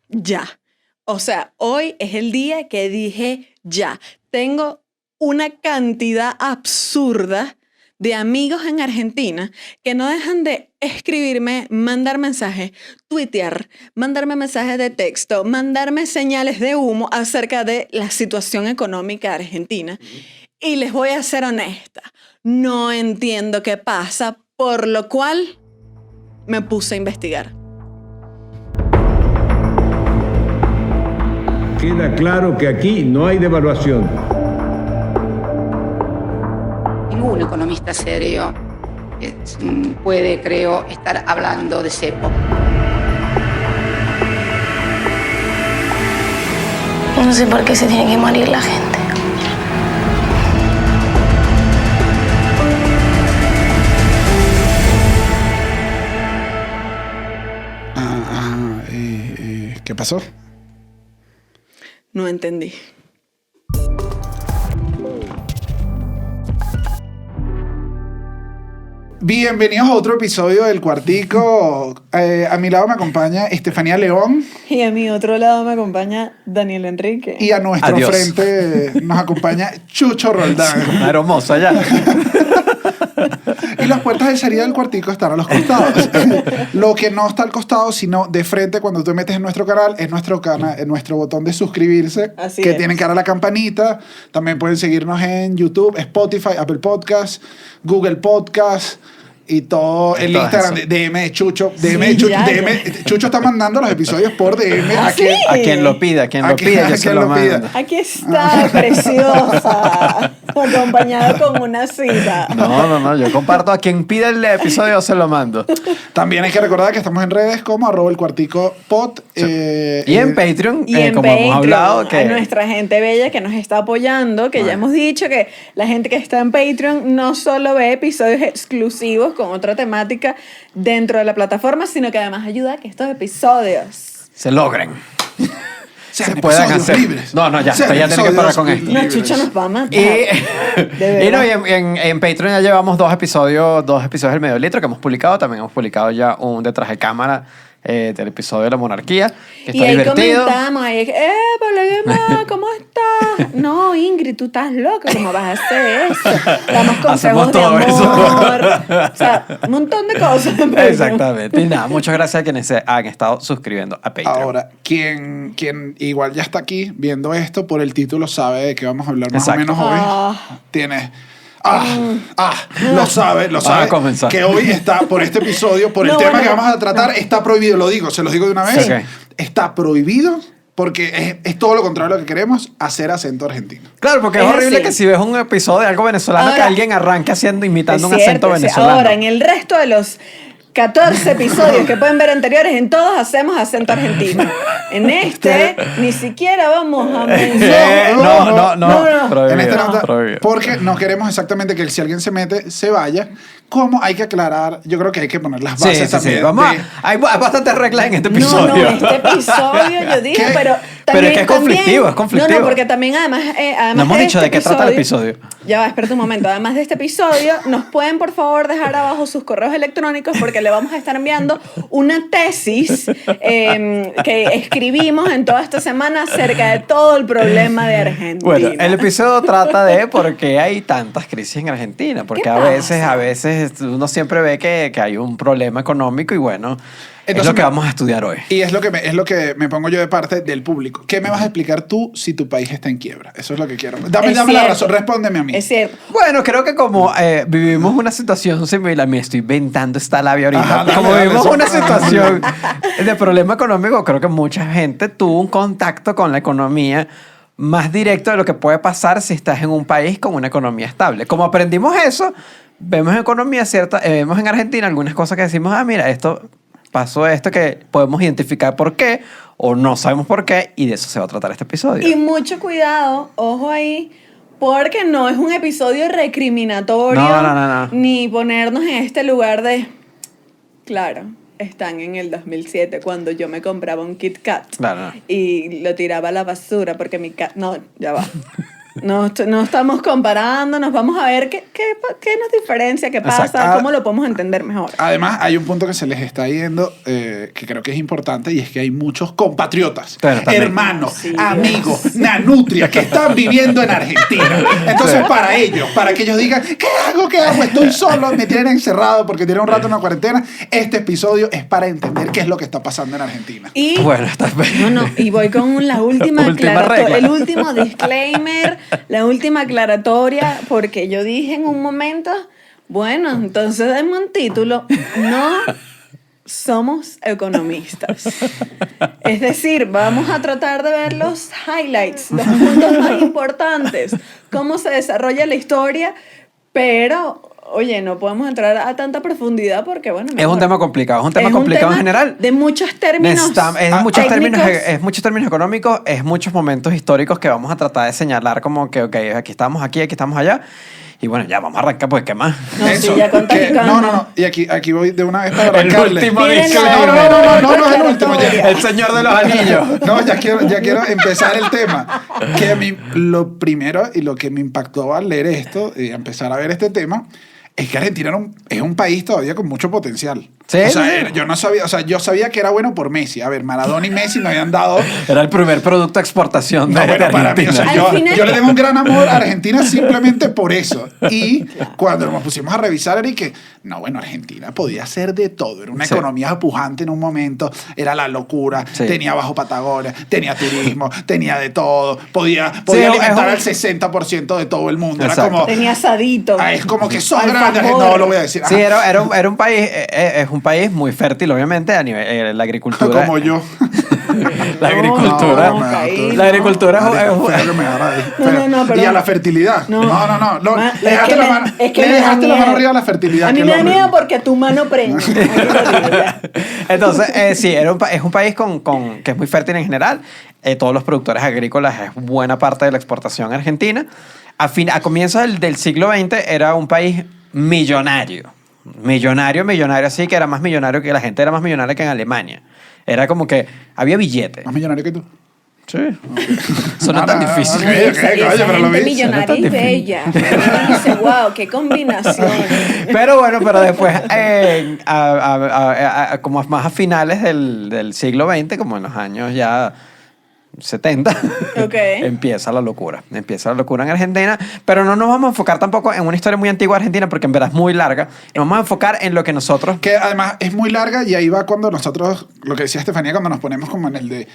ya. O sea, hoy es el día que dije ya. Tengo una cantidad absurda de amigos en Argentina que no dejan de escribirme, mandar mensajes, tuitear, mandarme mensajes de texto, mandarme señales de humo acerca de la situación económica de Argentina. Y les voy a ser honesta, no entiendo qué pasa, por lo cual me puse a investigar. Queda claro que aquí no hay devaluación. Ningún economista serio puede, creo, estar hablando de cepo. No sé por qué se tiene que morir la gente. ¿Qué pasó? No entendí. Bienvenidos a otro episodio del Cuartico. A mi lado me acompaña Estefanía León. Y a mi otro lado me acompaña Daniel Enrique. Y a nuestro Adiós. frente nos acompaña Chucho Roldán. Una hermosa ya. Y las puertas de salida del Cuartico están a los costados. Lo que no está al costado, sino de frente, cuando tú metes en nuestro canal, es nuestro botón de suscribirse. Así que es. tienen que dar a la campanita. También pueden seguirnos en YouTube, Spotify, Apple Podcasts, Google Podcasts. Y todo el todo Instagram, eso. DM de Chucho. Sí, DM de Chucho. ya. Chucho está mandando los episodios por DM. ¿Ah, sí? A quien lo pida, yo se lo mando. Aquí está, preciosa, acompañada con una cita. No, yo comparto. A quien pida el episodio, yo se lo mando. También hay que recordar que estamos en redes como @elcuarticopod. Y en Patreon, Y en como Patreon, hemos hablado, a que nuestra gente bella que nos está apoyando, que ya hemos dicho que la gente que está en Patreon no solo ve episodios exclusivos con otra temática dentro de la plataforma, sino que además ayuda a que estos episodios... se logren. Sean Se puedan episodios hacer. libres. No, ya Sean tiene que parar con episodios esto. No, libres. Chucho nos va a matar. Y no, y en Patreon ya llevamos dos episodios del Medio Litro que hemos publicado. También hemos publicado ya un detrás de cámara del episodio de la monarquía, que Y está ahí divertido. comentamos, ahí, Pablo Guimá, ¿cómo estás? No, Ingrid, tú estás loca, ¿cómo vas a hacer eso? Damos consejos Hacemos de todo amor. eso. O sea, un montón de cosas. en Patreon. Exactamente. Y nada, muchas gracias a quienes se han estado suscribiendo a Patreon. Ahora, quien igual ya está aquí viendo esto, por el título sabe de qué vamos a hablar más Exacto. o menos hoy. Ah. Tiene... lo sabe. Vamos a comenzar. Que hoy está, por este episodio, por el No, tema bueno, que vamos a tratar, está prohibido. Se los digo de una vez. Sí. Ok. Está prohibido porque es todo lo contrario a lo que queremos, hacer acento argentino. Claro, porque es Es horrible así. que si ves un episodio de algo venezolano Ahora, que alguien arranque imitando un Es acento cierto, sí. venezolano. Ahora, en el resto de los 14 episodios que pueden ver anteriores, en todos hacemos acento argentino. En este, ni siquiera vamos a mencionar. No. Prohibido, En este no, prohibido. porque no queremos exactamente que si alguien se mete, se vaya. Como hay que aclarar, yo creo que hay que poner las bases Sí. también. Vamos hay bastantes reglas en este No, episodio. este episodio yo dije, ¿Qué? pero Pero también... es que es conflictivo, es conflictivo. No, porque también además No hemos dicho de qué trata el episodio. Ya va, espérate un momento. Además de este episodio, nos pueden por favor dejar abajo sus correos electrónicos porque le vamos a estar enviando una tesis que escribimos en toda esta semana acerca de todo el problema de Argentina. Bueno, el episodio trata de por qué hay tantas crisis en Argentina. Porque ¿Qué a pasa? veces uno siempre ve que hay un problema económico y bueno, es Entonces lo que vamos a estudiar hoy. Y es lo que me pongo yo de parte del público. ¿Qué me vas a explicar tú si tu país está en quiebra? Eso es lo que quiero. Dame Es la cierto. razón, respóndeme a mí. Es cierto. Bueno, creo que como vivimos una situación similar, me estoy inventando esta labia ahorita, Ajá, dale, como dale, vivimos eso. una situación de problema económico, creo que mucha gente tuvo un contacto con la economía más directo de lo que puede pasar si estás en un país con una economía estable. Como aprendimos eso, vemos en economía vemos en Argentina algunas cosas que decimos, mira, pasó esto que podemos identificar por qué o no sabemos por qué y de eso se va a tratar este episodio. Y mucho cuidado, ojo ahí, porque no es un episodio recriminatorio. No. Ni ponernos en este lugar de... Claro, están en el 2007 cuando yo me compraba un Kit Kat Claro. y lo tiraba a la basura porque mi cat... No, ya va. No estamos comparándonos. Vamos a ver qué nos diferencia, qué pasa, Exacto. cómo lo podemos entender mejor. Además, hay un punto que se les está yendo que creo que es importante y es que hay muchos compatriotas, Pero también. hermanos, Sí, amigos, nanutria que están viviendo en Argentina. Entonces, para ellos, para que ellos digan, ¿qué hago? ¿Qué hago? Estoy solo, me tienen encerrado porque tienen un rato en la cuarentena. Este episodio es para entender qué es lo que está pasando en Argentina. Y Bueno, está no, y voy con la última Última regla. el último disclaimer, la última aclaratoria, porque yo dije en un momento, bueno, entonces denme un título, no somos economistas. Es decir, vamos a tratar de ver los highlights, los puntos más importantes, cómo se desarrolla la historia, pero... Oye, no podemos entrar a tanta profundidad porque, bueno... Es un mejor. tema complicado. Es un tema Es complicado tema en general. De muchos términos Es muchos términos económicos, es muchos momentos históricos que vamos a tratar de señalar como que, ok, aquí estamos allá. Y bueno, ya vamos a arrancar, pues, ¿qué más? No, sí, ya con que- Tajicano. no. Y aquí voy de una vez para El arrancarle. último Miren, disclaimer. No es el último. Ya, El Señor de los Anillos. No, ya quiero empezar el tema. Que a mí lo primero y lo que me impactó al leer esto y empezar a ver este tema es que Argentina es un país todavía con mucho potencial. Sí, O sea, sí. yo no sabía, o sea, yo sabía que era bueno por Messi. A ver, Maradona y Messi me habían dado. Era el primer producto de exportación No, de bueno, para mí, o sea, Argentina. Al final- yo le tengo un gran amor a Argentina simplemente por eso. Y cuando nos pusimos a revisar, era y que, no, bueno, Argentina podía ser de todo. Era una Sí. economía pujante en un momento, era la locura, Sí. tenía Bajo Patagonia, tenía turismo, tenía de todo, podía Sí, alimentar es al 60% de todo el mundo. Era Exacto. como, Tenía asadito. es como que sos Alfajor. grande. No, lo voy a decir. Sí, Ajá. era un país, es un país muy fértil, obviamente, a nivel la agricultura. Como yo. La agricultura. No, Caí, La agricultura Marico, es feo que me agarra ahí. No, Feo. no, perdón. Y a la fertilidad. No. No. Ma- Le es dejaste que la me- mano, es que le me da dejaste la mano miedo. arriba a la fertilidad. A mí que me el da hombre- miedo porque tu mano prende. Entonces, sí, es un país que es muy fértil en general. Todos los productores agrícolas es buena parte de la exportación argentina. A comienzos del siglo XX era un país millonario. Millonario, así que era más millonario que la gente era más millonaria que en Alemania. Era como que había billete. Más millonario que tú. Sí. Suena tan difícil. ok. Oye, pero lo gente vi. millonaria Suena y tan bella. Uno dice, wow, qué combinación. Pero bueno, después, como más a finales del siglo XX, como en los años ya 70, Ok. empieza la locura. Empieza la locura en Argentina, pero no nos vamos a enfocar tampoco en una historia muy antigua de Argentina, porque en verdad es muy larga. Nos vamos a enfocar en lo que nosotros... Que además es muy larga y ahí va cuando nosotros, lo que decía Estefanía, cuando nos ponemos como en el de,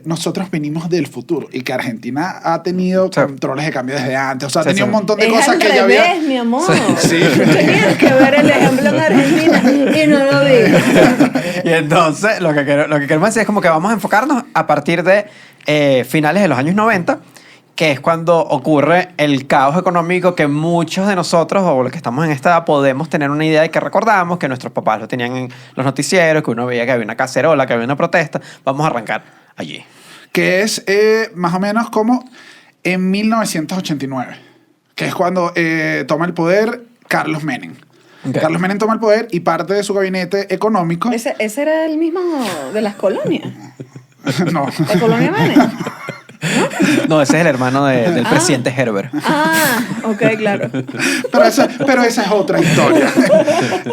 nosotros venimos del futuro y que Argentina ha tenido Sí. controles de cambio desde antes, o sea, ha Sí, tenido sí. un montón de Es cosas al que ya revés, había... mi amor. Sí. Tenías que ver el ejemplo en Argentina y no lo vi. Y entonces, lo que queremos decir es como que vamos a enfocarnos a partir de finales de los años 90, que es cuando ocurre el caos económico que muchos de nosotros, o los que estamos en esta edad, podemos tener una idea de que recordamos, que nuestros papás lo tenían en los noticieros, que uno veía que había una cacerola, que había una protesta. Vamos a arrancar allí. Que es más o menos como en 1989, que es cuando toma el poder Carlos Menem. Ok. Carlos Menem toma el poder y parte de su gabinete económico... Ese era el mismo de las colonias. no. ¿La colonia Menem? No, ese es el hermano del presidente Herbert. Ah, ok, claro. Pero esa es otra historia.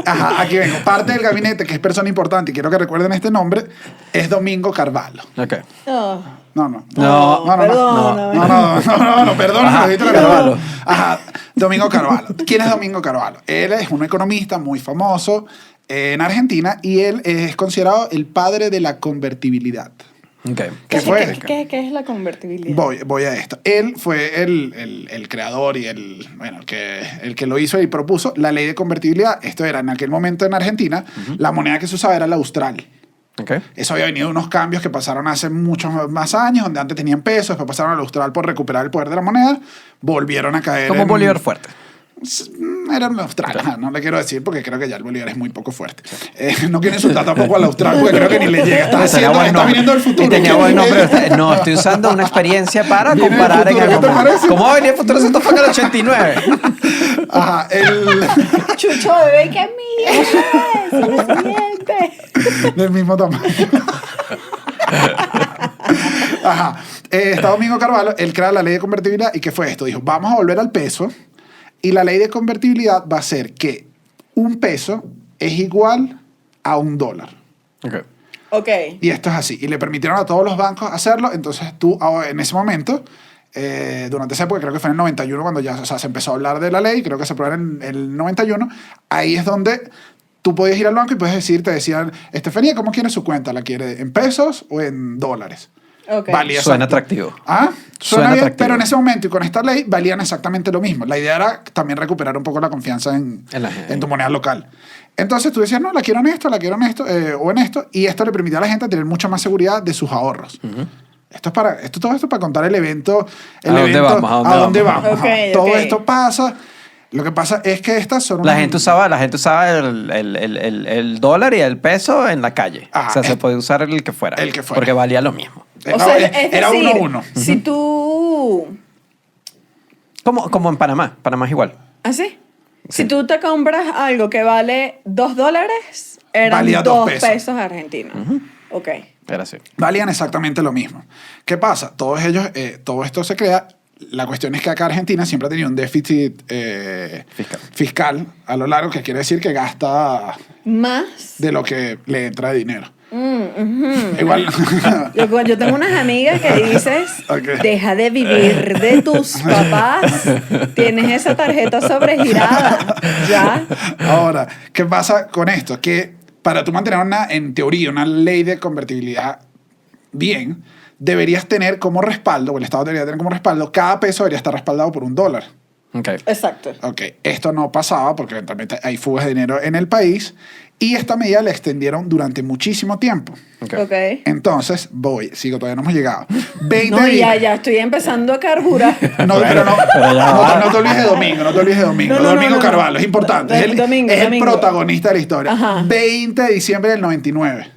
Ajá, aquí vengo. Parte del gabinete, que es persona importante, y quiero que recuerden este nombre, es Domingo Carvalho. Ok. Oh. No, perdón, Ajá, me dijiste la Carvalho. Ajá, Domingo Carvalho. ¿Quién es Domingo Carvalho? Él es un economista muy famoso en Argentina y él es considerado el padre de la convertibilidad. Ok. ¿Qué fue? ¿Qué es la convertibilidad? Voy a esto. Él fue el creador y el que lo hizo y propuso la ley de convertibilidad. Esto era en aquel momento en Argentina, la moneda que se usaba era la austral. Ok. Eso había venido de unos cambios que pasaron hace muchos más años, donde antes tenían pesos, después pasaron al austral por recuperar el poder de la moneda, volvieron a caer Como un Bolívar fuerte. Era el austral, ajá, no le quiero decir porque creo que ya el Bolívar es muy poco fuerte. No quiero insultar tampoco al austral porque creo que ni le llega. Está viniendo del futuro. Y tenía buen nombre. No, estoy usando una experiencia para Viene del comparar en futuro, el ¿qué te momento. parece? ¿Cómo va a venir el futuro si esto fue en el 89? Ajá, Chucho bebé, que mío, es el siguiente. del mismo tamaño. Ajá. está Domingo Carvalho, él crea la ley de convertibilidad. ¿Y qué fue esto? Dijo, vamos a volver al peso y la ley de convertibilidad va a ser que un peso es igual a $1. Ok. Ok. Y esto es así. Y le permitieron a todos los bancos hacerlo. Entonces tú, en ese momento, durante esa época, creo que fue en el 91 cuando ya, o sea, se empezó a hablar de la ley, creo que se aprobó en el 91, ahí es donde tú podías ir al banco y puedes decir, te decían, Estefanía, ¿cómo quiere su cuenta? ¿La quiere en pesos o en dólares? Ok. Valía Suena exacto. atractivo. Ah, suena Suena bien, atractivo. pero en ese momento y con esta ley valían exactamente lo mismo. La idea era también recuperar un poco la confianza en tu moneda local. Entonces tú decías, no, la quiero en esto, o en esto, y esto le permitía a la gente tener mucha más seguridad de sus ahorros. Todo esto para contar el evento. ¿A dónde vamos? ¿A dónde vamos? Ok, Ajá. Todo ok. esto pasa. Lo que pasa es que estas son La gente usaba el dólar y el peso en la calle. Ajá, o sea, se podía usar el que fuera. el que fuera. Porque valía lo mismo. O sea, es era decir, 1-1. si tú... Como en Panamá. Panamá es igual. ¿Así? Si tú te compras algo que vale $2, eran Valía 2 2 pesos argentinos. Ok. Era así. Valían exactamente lo mismo. ¿Qué pasa? Todos ellos, todo esto se crea. La cuestión es que acá Argentina siempre ha tenido un déficit fiscal a lo largo, que quiere decir que gasta Más. de lo que le entra de dinero. Igual. Yo tengo unas amigas que dices, Ok. deja de vivir de tus papás. Tienes esa tarjeta sobregirada. ¿Ya? Ahora, ¿qué pasa con esto? Que para tú mantener en teoría, una ley de convertibilidad bien, deberías tener como respaldo, o el Estado debería tener como respaldo, cada peso debería estar respaldado por $1. Ok. Exacto. Ok, esto no pasaba porque eventualmente hay fugas de dinero en el país y esta medida la extendieron durante muchísimo tiempo. Ok. Ok. Entonces, todavía no hemos llegado. 20 No, días. ya estoy empezando a carburar. No, pero no, pero ya va. no te olvides de Domingo, no te olvides de Domingo. No, Domingo no. Carvalho, es importante. Es el, Domingo, es el Domingo. protagonista de la historia. Ajá. 20 de diciembre del 99.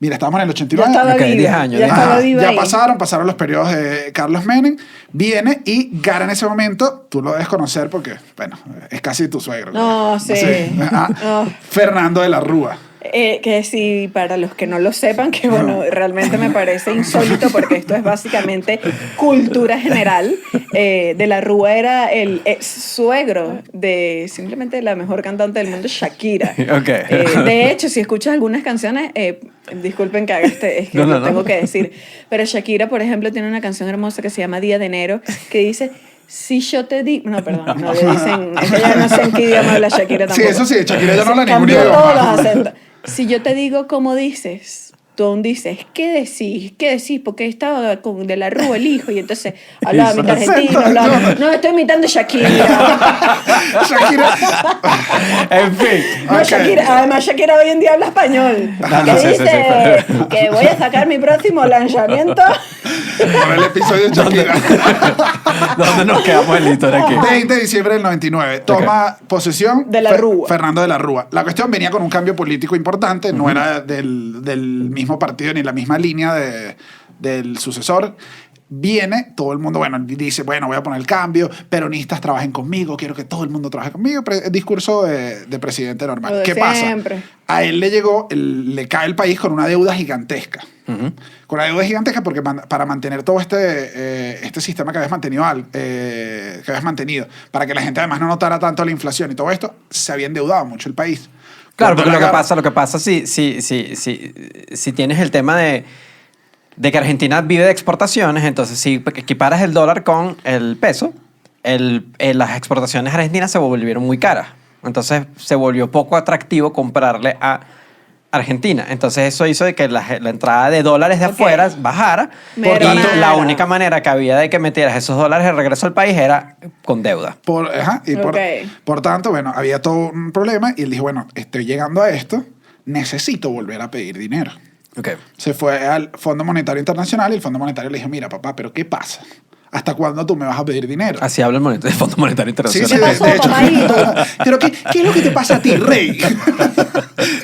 Mira, estamos en el Ya 89. estaba Ok, viva. 10 años, Ya 10 estaba Ajá, viva ya ahí. pasaron los periodos de Carlos Menem, viene y gana en ese momento, tú lo debes conocer porque, bueno, es casi tu suegro. No, sí. Ajá. Oh. Fernando de la Rúa. Que sí, para los que no lo sepan, que bueno, realmente me parece insólito porque esto es básicamente cultura general. De la Rúa era el ex suegro de simplemente la mejor cantante del mundo, Shakira. Ok. De hecho, si escuchas algunas canciones, disculpen que haga es que No, lo no. tengo que decir, pero Shakira, por ejemplo, tiene una canción hermosa que se llama Día de Enero, que dice... Si yo te digo... No, perdón, no le dicen... Ella no sé en qué idioma habla Shakira Sí, tampoco. eso sí, Shakira ya no habla ningún Cambió todos idioma. los acentos. Si yo te digo cómo dices, tú aún dices, ¿qué decís? ¿Qué decís? Porque estaba con de la Rúa el hijo y entonces hablaba mitad argentino, hablaba... No, estoy imitando a Shakira. Shakira. En fin. No, Ok. Shakira, además Shakira hoy en día habla español. No, que sí, dice sí. que voy a sacar mi próximo lanzamiento. Por el episodio de Shakira. ¿Dónde nos quedamos en la historia aquí? 20 de diciembre del 99. Toma posesión De la Rúa. Fernando de la Rúa. La cuestión venía con un cambio político importante. No era del mismo partido ni la misma línea del sucesor. Viene, todo el mundo, bueno, dice, bueno, voy a poner el cambio, peronistas trabajen conmigo, quiero que todo el mundo trabaje conmigo. Discurso de presidente normal. Lo de ¿Qué siempre. pasa? A él le cae el país con una deuda gigantesca. Con una deuda gigantesca porque para mantener todo este sistema que habías mantenido, para que la gente además no notara tanto la inflación y todo esto, se había endeudado mucho el país. Claro, porque Cuando lo que pasa si tienes el tema de que Argentina vive de exportaciones, entonces si equiparas el dólar con el peso, las exportaciones argentinas se volvieron muy caras. Entonces se volvió poco atractivo comprarle a Argentina. Entonces eso hizo de que la entrada de dólares de Ok. afuera bajara. Por tanto, Mermara. la única manera que había de que metieras esos dólares de regreso al país era con deuda. Por tanto, bueno, había todo un problema y él dijo, bueno, estoy llegando a esto, necesito volver a pedir dinero. Okay. Se fue al Fondo Monetario Internacional y el Fondo Monetario le dijo, mira, papá, ¿pero qué pasa? ¿Hasta cuándo tú me vas a pedir dinero? Así habla el Fondo Monetario Sí, Internacional. sí, ¿Qué pasó, papadito? Pero ¿qué es lo que te pasa a ti, rey?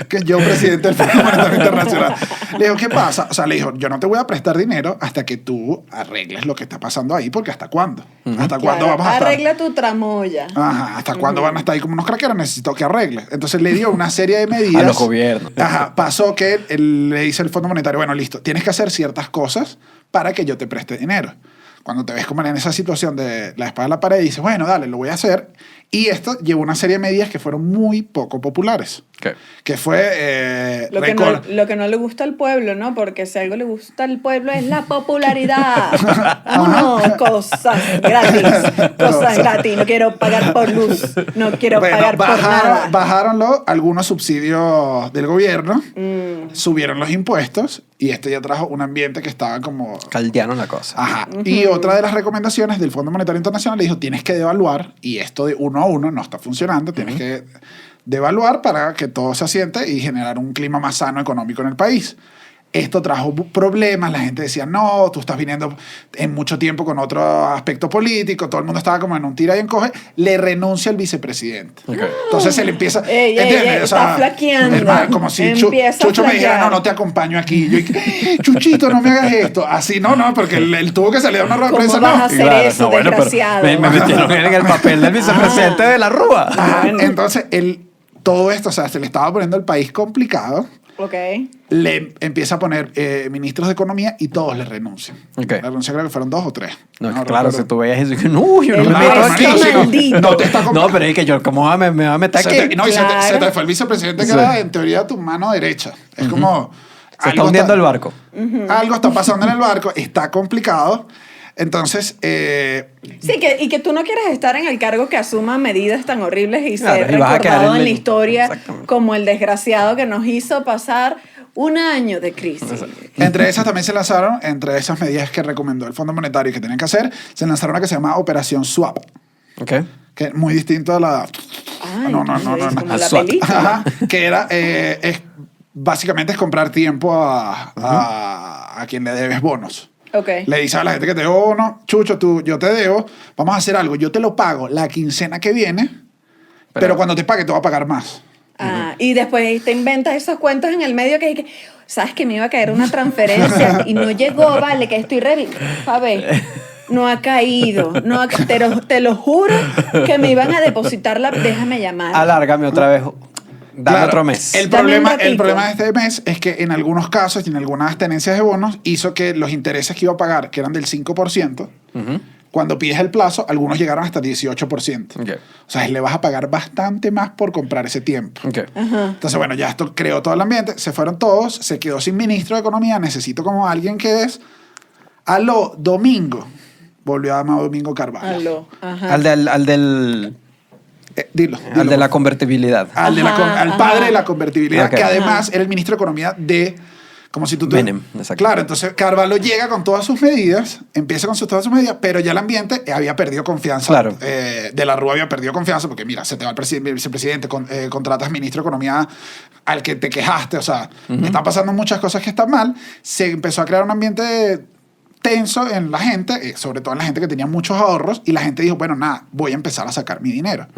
Que yo, presidente del Fondo Monetario Internacional. Le dijo, ¿qué pasa? O sea, le dijo, yo no te voy a prestar dinero hasta que tú arregles lo que está pasando ahí, porque ¿hasta cuándo? ¿Hasta cuándo Claro, vamos a estar? arregla tu tramoya. Ajá, ¿hasta cuándo van a estar ahí como unos craqueros? Necesito que arregles. Entonces le dio una serie de medidas. A los gobiernos. Ajá, pasó que le dice el Fondo Monetario, bueno, listo, tienes que hacer ciertas cosas para que yo te preste dinero. Cuando te ves como en esa situación de la espada en la pared, dices, bueno, dale, lo voy a hacer. Y esto llevó una serie de medidas que fueron muy poco populares. ¿Qué? Que fue... Lo que no le gusta al pueblo, ¿no? Porque si algo le gusta al pueblo es la popularidad. Vámonos, cosas gratis. No quiero pagar por luz, no quiero pagar por nada. Bajaron algunos subsidios del gobierno, subieron los impuestos y esto ya trajo un ambiente que estaba como... Caldearon la cosa. Ajá. Y otra de las recomendaciones del Fondo Monetario Internacional le dijo, tienes que devaluar y esto de 1 a 1 no está funcionando, tienes que devaluar para que todo se asiente y generar un clima más sano económico en el país. Esto trajo problemas, la gente decía, no, tú estás viniendo en mucho tiempo con otro aspecto político, todo el mundo estaba como en un tira y encoge, le renuncia el vicepresidente. Okay. Entonces se le empieza... ¿entiendes? Está flaqueando. Hermano, como si Chucho me dijera, no te acompaño aquí. Yo, Chuchito, no me hagas esto. Así, no, porque él tuvo que salir a una rueda de prensa. ¿Cómo vas a hacer eso, desgraciado? Me metieron en el papel del vicepresidente de la Rúa. Entonces, todo esto, o sea, se le estaba poniendo el país complicado. Ok. Le empieza a poner ministros de economía y todos le renuncian. Okay. Le renuncian, creo que fueron 2 o 3. No, No claro, recuerdo. si tú veías eso, no, yo no El me meto aquí. maestro maldito. No te está No, pero es que yo, ¿cómo me va a meter aquí? No, y Claro. se te fue el vicepresidente que Sí. era, en teoría, tu mano derecha. Es como... Se está hundiendo el barco. Algo está pasando en el barco, está complicado. Entonces, Sí, y que tú no quieres estar en el cargo que asuma medidas tan horribles y Claro, ser y vas a quedar recordado en en la el- historia Exactamente. como el desgraciado que nos hizo pasar un año de crisis. entre esas también se lanzaron, entre esas medidas que recomendó el Fondo Monetario que tenían que hacer, se lanzaron una que se llama Operación Swap, Ok. que es muy distinto a la... Ay, No. como la SWAT. película. Ajá, que era, básicamente es comprar tiempo a quien le debes bonos. Ok. Le dice a la gente que te debo bono, Chucho, yo te debo, vamos a hacer algo, yo te lo pago la quincena que viene, pero cuando te pague te voy a pagar más. Y después te inventas esos cuentos en el medio que sabes que me iba a caer una transferencia y no llegó, vale, que estoy ready. A ver, no ha caído. Te lo juro que me iban a depositar déjame llamar. Alárgame otra vez. Dame Claro, otro mes. El Dame un problema, ratito. el problema de este mes es que en algunos casos y en algunas tenencias de bonos hizo que los intereses que iba a pagar, que eran del 5%, cuando pides el plazo, algunos llegaron hasta 18%. Ok. O sea, le vas a pagar bastante más por comprar ese tiempo. Ok. Entonces, bueno, ya esto creó todo el ambiente, se fueron todos, se quedó sin ministro de Economía, necesito como alguien que es... Aló, Domingo. Volvió a llamar Domingo Carvalho. Aló. Ajá. Al del Dilo. Al de la convertibilidad. Al padre de la convertibilidad, Ok. que además era el ministro de Economía de... Como si tú... Menem, exacto. Claro, entonces Carvalho llega con todas sus medidas, empieza con todas sus medidas, pero ya el ambiente había perdido confianza. Claro. De la Rúa había perdido confianza porque, mira, se te va el vicepresidente, contratas ministro de Economía al que te quejaste, o sea, están pasando muchas cosas que están mal. Se empezó a crear un ambiente tenso en la gente, sobre todo en la gente que tenía muchos ahorros, y la gente dijo, bueno, nada, voy a empezar a sacar mi dinero.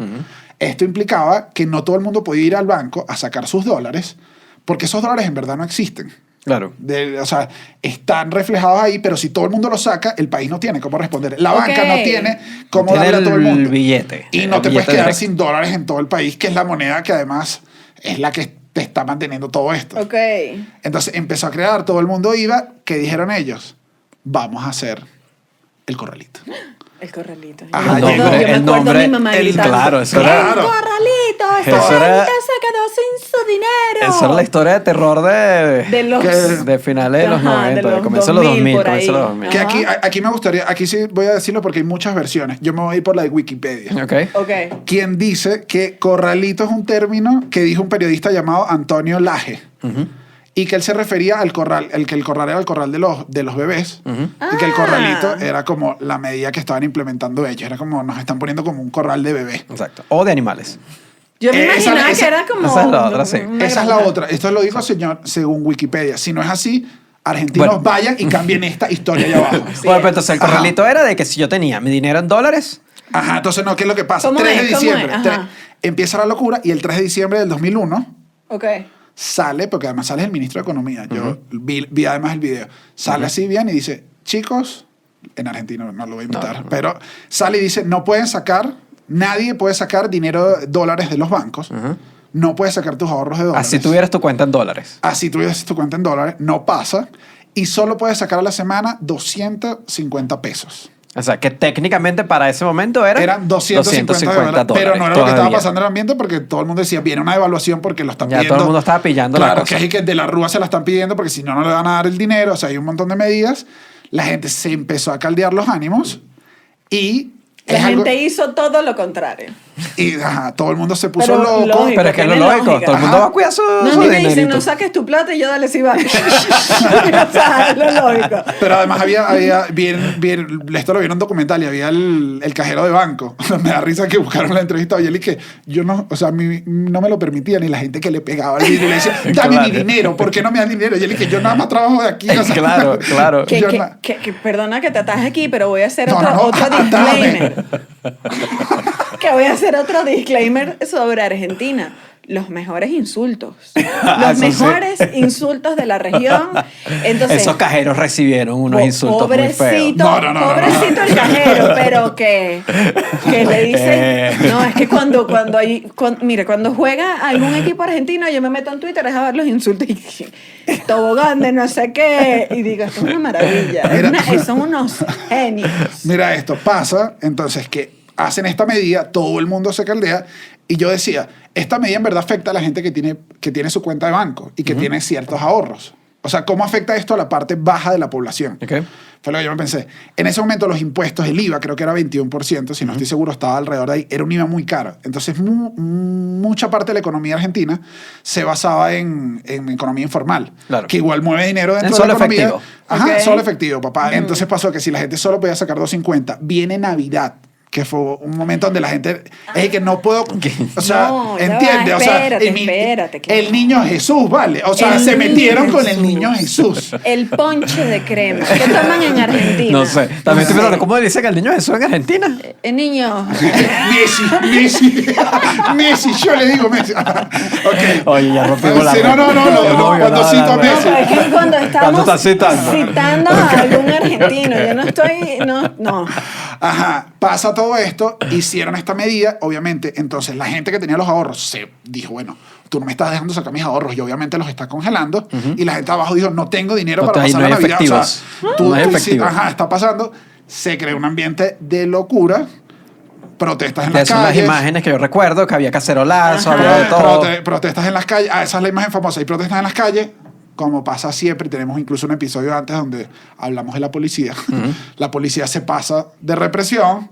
Esto implicaba que no todo el mundo podía ir al banco a sacar sus dólares, porque esos dólares en verdad no existen. Claro. O sea, están reflejados ahí, pero si todo el mundo lo saca, el país no tiene cómo responder. La banca no tiene cómo Tiene darle a todo el mundo. el billete. Y no El te puedes billete quedar directo. sin dólares en todo el país, que es la moneda que además es la que te está manteniendo todo esto. Ok. Entonces empezó a crear, todo el mundo iba, ¿qué dijeron ellos? Vamos a hacer el corralito. El corralito. Ajá, Yo me acuerdo- yo me el acuerdo nombre, a mi mamá gritando, claro, eso ¡El era, corralito! ¡Esta Eso era- gente se quedó sin su dinero! esa era la historia de terror De los... de finales de los Ajá, 90, de de los comienzo de los 2000 2000, por comienzo de los ahí. 2000. Que Ajá. aquí me gustaría, aquí sí voy a decirlo porque hay muchas versiones. Yo me voy a ir por la de Wikipedia. Ok. Ok. Quien dice que corralito es un término que dijo un periodista llamado Antonio Laje. Y que él se refería al corral, que el corral era el corral de los bebés. Y que el corralito era como la medida que estaban implementando ellos. Era como, nos están poniendo como un corral de bebé. Exacto. O de animales. Yo me Esa- imaginaba esa- que era como... esa es la otra, sí. una Esa es la granja. otra. Esto lo dijo señor según Wikipedia. Si no es así, argentinos Bueno. vayan y cambien esta historia allá abajo. Sí. Bueno, pero entonces el Ajá. corralito era de que si yo tenía mi dinero en dólares, Ajá, entonces no, ¿qué es lo que pasa? ¿Cómo 3 es? de ¿Cómo diciembre. es? Ajá. Empieza la locura y el 3 de diciembre del 2001 Ok. sale, porque además sale el ministro de Economía. Yo vi además el video. Sale así bien y dice, chicos, en argentino no lo voy a imitar, pero sale y dice, no pueden sacar, nadie puede sacar dinero, dólares de los bancos. No puedes sacar tus ahorros de dólares. así tuvieras tu cuenta en dólares. Así tuvieras tu cuenta en dólares, no pasa. y solo puede sacar a la semana 250 pesos. O sea, que técnicamente para ese momento Eran 250 dólares, pero no era lo que estaba todavía. pasando en el ambiente porque todo el mundo decía, viene una devaluación porque lo están Ya pidiendo. todo el mundo estaba pillando la Claro, cosa. que es que de la Rúa se la están pidiendo porque si no, no le van a dar el dinero. O sea, hay un montón de medidas. La gente se empezó a caldear los ánimos y... La es algo- gente hizo todo lo contrario. y todo el mundo se puso Pero loco. lógico. Pero es que es lo tiene lógico. lógica. Todo el mundo Ajá. va a cuidar su, No, a su mí me dicen, dinerito. no saques tu plata y yo dale si va. O sea, es lo lógico. Pero además había esto lo vi en un documental y había el cajero de banco. Me da risa que buscaron la entrevista y él y que yo no, o sea, no me lo permitían y la gente que le pegaba el dinero le decía, dame Claro. mi dinero, ¿por qué no me das dinero? Y él y que yo nada más trabajo de aquí. O sea, Claro, claro. yo na- Perdona que te ataje aquí, pero voy a hacer No, otro, no, no, otro atame. disclaimer. Que voy a hacer otro disclaimer sobre Argentina. Los mejores insultos. Los Eso sí. mejores insultos de la región. Entonces, Esos cajeros recibieron unos insultos muy feos. pobrecito, No. pobrecito el cajero, pero que le dicen, no, es que cuando juega algún equipo argentino, yo me meto en Twitter a ver los insultos y tobogán de no sé qué, y digo, esto es una maravilla, son unos genios. Mira esto, pasa entonces que hacen esta medida, todo el mundo se caldea y yo decía, esta medida en verdad afecta a la gente que tiene su cuenta de banco y que tiene ciertos ahorros. O sea, ¿cómo afecta esto a la parte baja de la población? Ok. Fue lo que yo me pensé. En ese momento los impuestos, el IVA creo que era 21%, si no estoy seguro estaba alrededor de ahí, era un IVA muy caro. Entonces mucha parte de la economía argentina se basaba en economía informal, Claro. que igual mueve dinero dentro En de solo la economía. efectivo. Ajá, Ok. solo efectivo, papá. Entonces pasó que si la gente solo podía sacar 250, viene Navidad, que fue un momento donde la gente es que no puedo, o sea, No, ya va, entiende, o sea, espérate, claro. el niño Jesús, vale, o sea, El se niño metieron con el Jesús. niño Jesús. El ponche de crema. ¿Qué toman en Argentina? No sé. También estoy pensando, ¿cómo le dicen al niño Jesús en Argentina? El niño. Messi, yo le digo Messi. Ok. Oye, ya rompimos la Sí, no, cuando cito a No, Messi. pero es que cuando estamos estás citando? citando a algún argentino, yo no estoy, no. Ajá, pasa todo esto, hicieron esta medida, obviamente, entonces la gente que tenía los ahorros se dijo, bueno, tú no me estás dejando sacar mis ahorros y obviamente los está congelando, y la gente abajo dijo, no tengo dinero No, para ahí pasar no la hay Navidad. O sea, efectivos. No hay efectivos. ajá, está pasando, se creó un ambiente de locura, protestas en Que las son las calles. imágenes que yo recuerdo, que había cacerolazo, Ajá. había de todo. Protestas en las calles. Esa es la imagen famosa. Hay protestas en las calles, como pasa siempre. Y tenemos incluso un episodio antes donde hablamos de la policía. La policía se pasa de represión.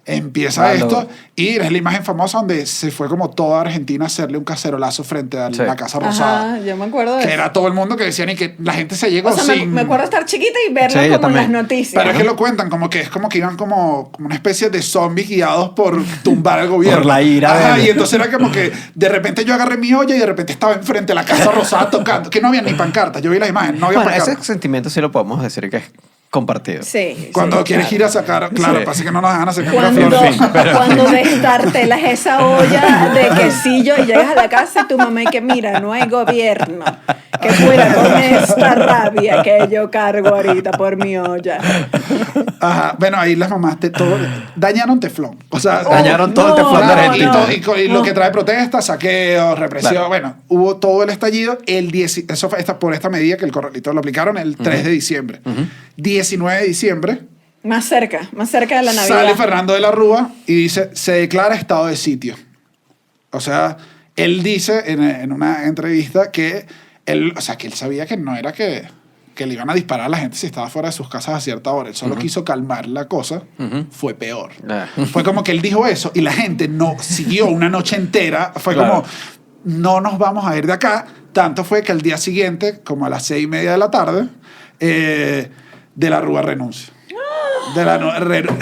Empieza Claro. esto y es la imagen famosa donde se fue como toda Argentina a hacerle un cacerolazo frente a Sí. la Casa Rosada. Ajá, yo me acuerdo de Que eso. era todo el mundo que decían y que la gente se llegó O sea, sin... me acuerdo estar chiquita y verlo Sí, yo como en las también. noticias. Pero es que lo cuentan como que es como que iban como una especie de zombies guiados por tumbar al gobierno. Por la ira Ajá, de- y entonces era como que de repente yo agarré mi olla y de repente estaba enfrente de la Casa Rosada tocando. Que no había ni pancartas. Yo vi la imagen, no había Bueno, ese pancartas. sentimiento sí lo podemos decir que es compartido. Sí. Cuando sí, quieres claro. ir a sacar, claro, Sí. pasa que no nos dejan sacar Cuando, una flor. cuando destartelas esa olla de quesillo y llegas a la casa y tu mamá y que mira, no hay gobierno que pueda con esta rabia que yo cargo ahorita por mi olla. Ajá, bueno, ahí las mamás de todo dañaron Teflón. O sea, Dañaron todo el teflón de claro, Argentina. y lo que trae protestas, saqueos, represión. Claro. Bueno, hubo todo el estallido. Eso fue por esta medida que el corralito lo aplicaron el 3 de diciembre. 19 de diciembre Más cerca de la Navidad. sale Fernando de la Rúa y dice, se declara estado de sitio. O sea, él dice en una entrevista que él sabía que no era que le iban a disparar a la gente si estaba fuera de sus casas a cierta hora. Él solo quiso calmar la cosa. Fue peor. Fue como que él dijo eso y la gente no siguió una noche entera. Fue Claro. como, no nos vamos a ir de acá. Tanto fue que al día siguiente, como a las 6:30 de la tarde, de la Rúa renuncia. De la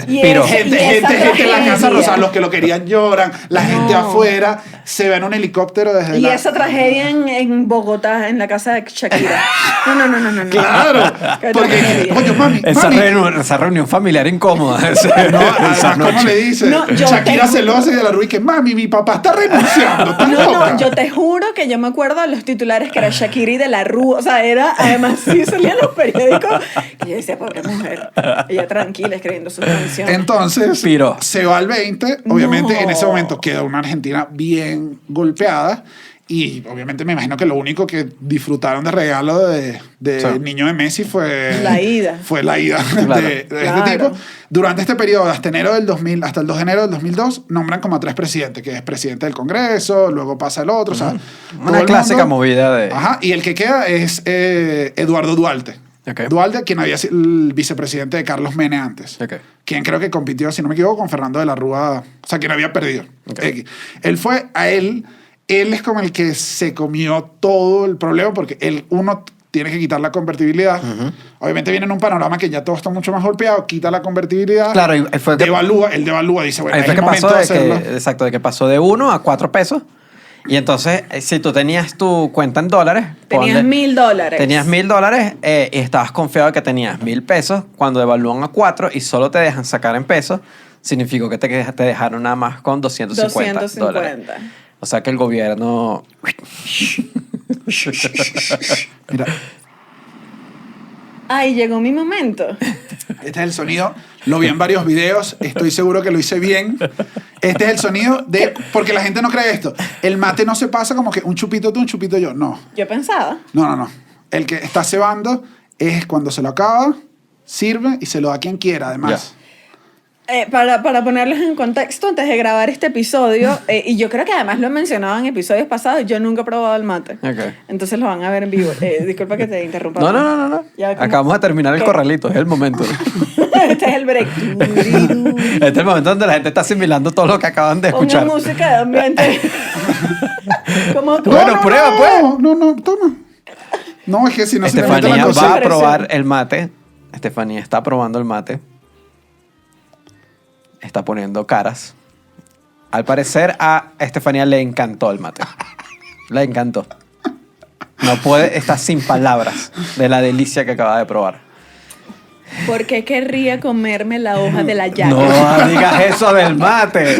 Y Pero- gente en la Casa Rosada, los que lo querían lloran, la gente afuera, se ve en un helicóptero desde Y la... esa tragedia en Bogotá, en la casa de Shakira. No. Claro, Qué porque, tragedia. oye, mami, Esa reunión familiar incómoda. no, Esa además, ¿cómo noche. le dice? No, yo Shakira tengo- celosa y de la Rúa y que, mami, mi papá está renunciando, está No, loca. yo te juro que yo me acuerdo de los titulares que era Shakira y de la Rúa. O sea, además sí salían los periódicos. Y yo decía, pobre mujer. Ella tranquila escribiendo sus canciones. Entonces, Piro. se va al 20. Obviamente, No. en ese momento queda una Argentina bien golpeada. Y obviamente me imagino que lo único que disfrutaron de regalo de Sí. niño de Messi fue La ida. Fue la ida Claro. de Claro. este tipo. Durante este periodo, hasta enero del 2000, hasta el 2 de enero del 2002, nombran como a 3 presidentes, que es presidente del Congreso, luego pasa el otro, o sea, todo Una el clásica mundo. movida de... Ajá, y el que queda es Eduardo Duarte. Ok. Duarte, quien había sido el vicepresidente de Carlos Mene antes. Ok. Quien creo que compitió, si no me equivoco, con Fernando de la Rúa. O sea, quien había perdido. Ok. Él fue a él. Él es como el que se comió todo el problema porque uno tiene que quitar la convertibilidad. Obviamente viene en un panorama que ya todo está mucho más golpeado, quita la convertibilidad. Claro, y fue que- él devalúa, dice, bueno, Ahí es fue el que momento pasó de de hacerlo. que, exacto, de que pasó de 1 a 4 pesos. Y entonces, si tú tenías tu cuenta en dólares... Tenías $1,000. Tenías $1,000 y estabas confiado de que tenías 1,000 pesos. Cuando devalúan a 4 y solo te dejan sacar en pesos, significó que te dejaron nada más con $250. 250. O sea que el gobierno... Mira, Ay, llegó mi momento. este es el sonido. Lo vi en varios videos. Estoy seguro que lo hice bien. Este es el sonido de... Porque la gente no cree esto. El mate no se pasa como que un chupito tú, un chupito yo. No. Yo pensaba. No. El que está cebando es cuando se lo acaba, sirve y se lo da a quien quiera, además. Para ponerlos en contexto, antes de grabar este episodio, y yo creo que además lo he mencionado en episodios pasados, yo nunca he probado el mate. Ok. Entonces lo van a ver en vivo. Disculpa que te interrumpa. No. Ya, ¿cómo? Acabamos de terminar el ¿Qué? corralito, es el momento. Este es el break. Este es el momento donde la gente está asimilando todo lo que acaban de Una escuchar. música de ambiente. ¿Cómo? Bueno, prueba, pues. No, toma. No, es que si no se me mete Estefanía la cosa. va a presión. probar el mate. Estefanía está probando el mate. Está poniendo caras. Al parecer a Estefanía le encantó el mate. Le encantó. No puede, está sin palabras de la delicia que acaba de probar. ¿Por qué querría comerme la hoja de la llaga? No digas eso del mate.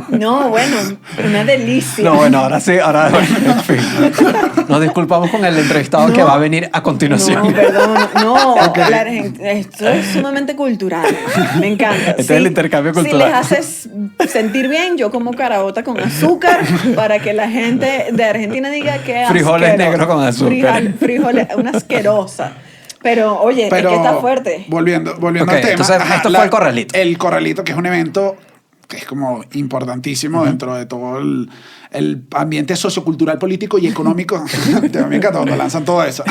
No, bueno, una delicia. No, bueno, ahora sí, en fin. Nos disculpamos con el entrevistado que va a venir a continuación. No, perdón, no. Esto es sumamente cultural. Me encanta. Este es el intercambio cultural. Si les haces sentir bien, yo como caraota con azúcar para que la gente de Argentina diga que Frijoles asqueroso. negros con azúcar. Frijoles, una asquerosa. Pero, oye, es que está fuerte. Volviendo Ok, al tema. entonces, esto fue el corralito. El corralito, que es un evento que es como importantísimo dentro de todo el ambiente sociocultural, político y económico. Me encanta cuando lanzan todo eso.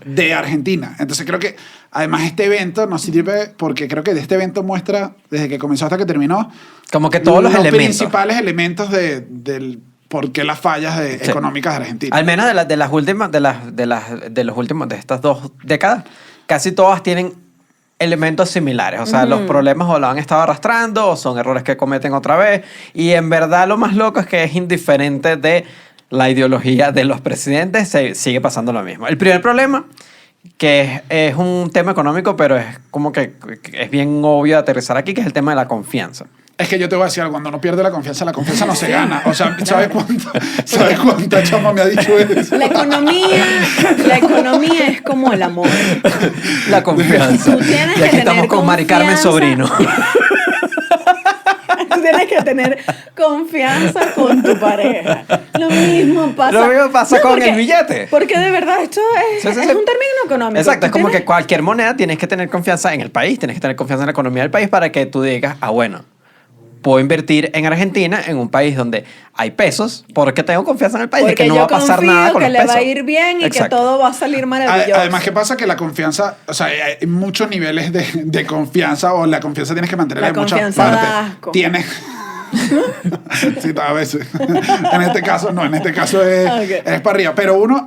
De Argentina. Entonces creo que además este evento nos sirve porque creo que de este evento muestra, desde que comenzó hasta que terminó, Como que todos los elementos. principales elementos del por qué las fallas económicas de Argentina. Al menos de las últimas, de los últimos, de estas 2 décadas, casi todas tienen elementos similares. O sea, los problemas o lo han estado arrastrando o son errores que cometen otra vez. Y en verdad lo más loco es que es indiferente de la ideología de los presidentes, se sigue pasando lo mismo. El primer problema, que es un tema económico, pero es como que es bien obvio de aterrizar aquí, que es el tema de la confianza. Es que yo te voy a decir algo, cuando uno pierde la confianza no se gana. O sea, ¿sabes cuánta chama me ha dicho eso? La economía es como el amor. La confianza. Tú tienes Y que aquí estamos tener con Mari Carmen confianza. Sobrino. Tú tienes que tener confianza con tu pareja. Lo mismo pasa. Lo mismo pasa con porque- el billete. Porque de verdad esto es, Sí, sí, es sí. un término económico. Exacto, es Tú como que tienes- cualquier moneda tienes que tener confianza en el país, tienes que tener confianza en la economía del país para que tú digas, bueno, puedo invertir en Argentina, en un país donde hay pesos, porque tengo confianza en el país de Porque que no yo va a pasar confío nada con que los le pesos. va a ir bien y Exacto. que todo va a salir maravilloso. Además, ¿qué pasa? Que la confianza, o sea, hay muchos niveles de confianza, o la confianza tienes que mantenerla La en muchas confianza partes. da asco. Tienes... sí, a veces. En este caso, no, en este caso Ok. es para arriba. Pero uno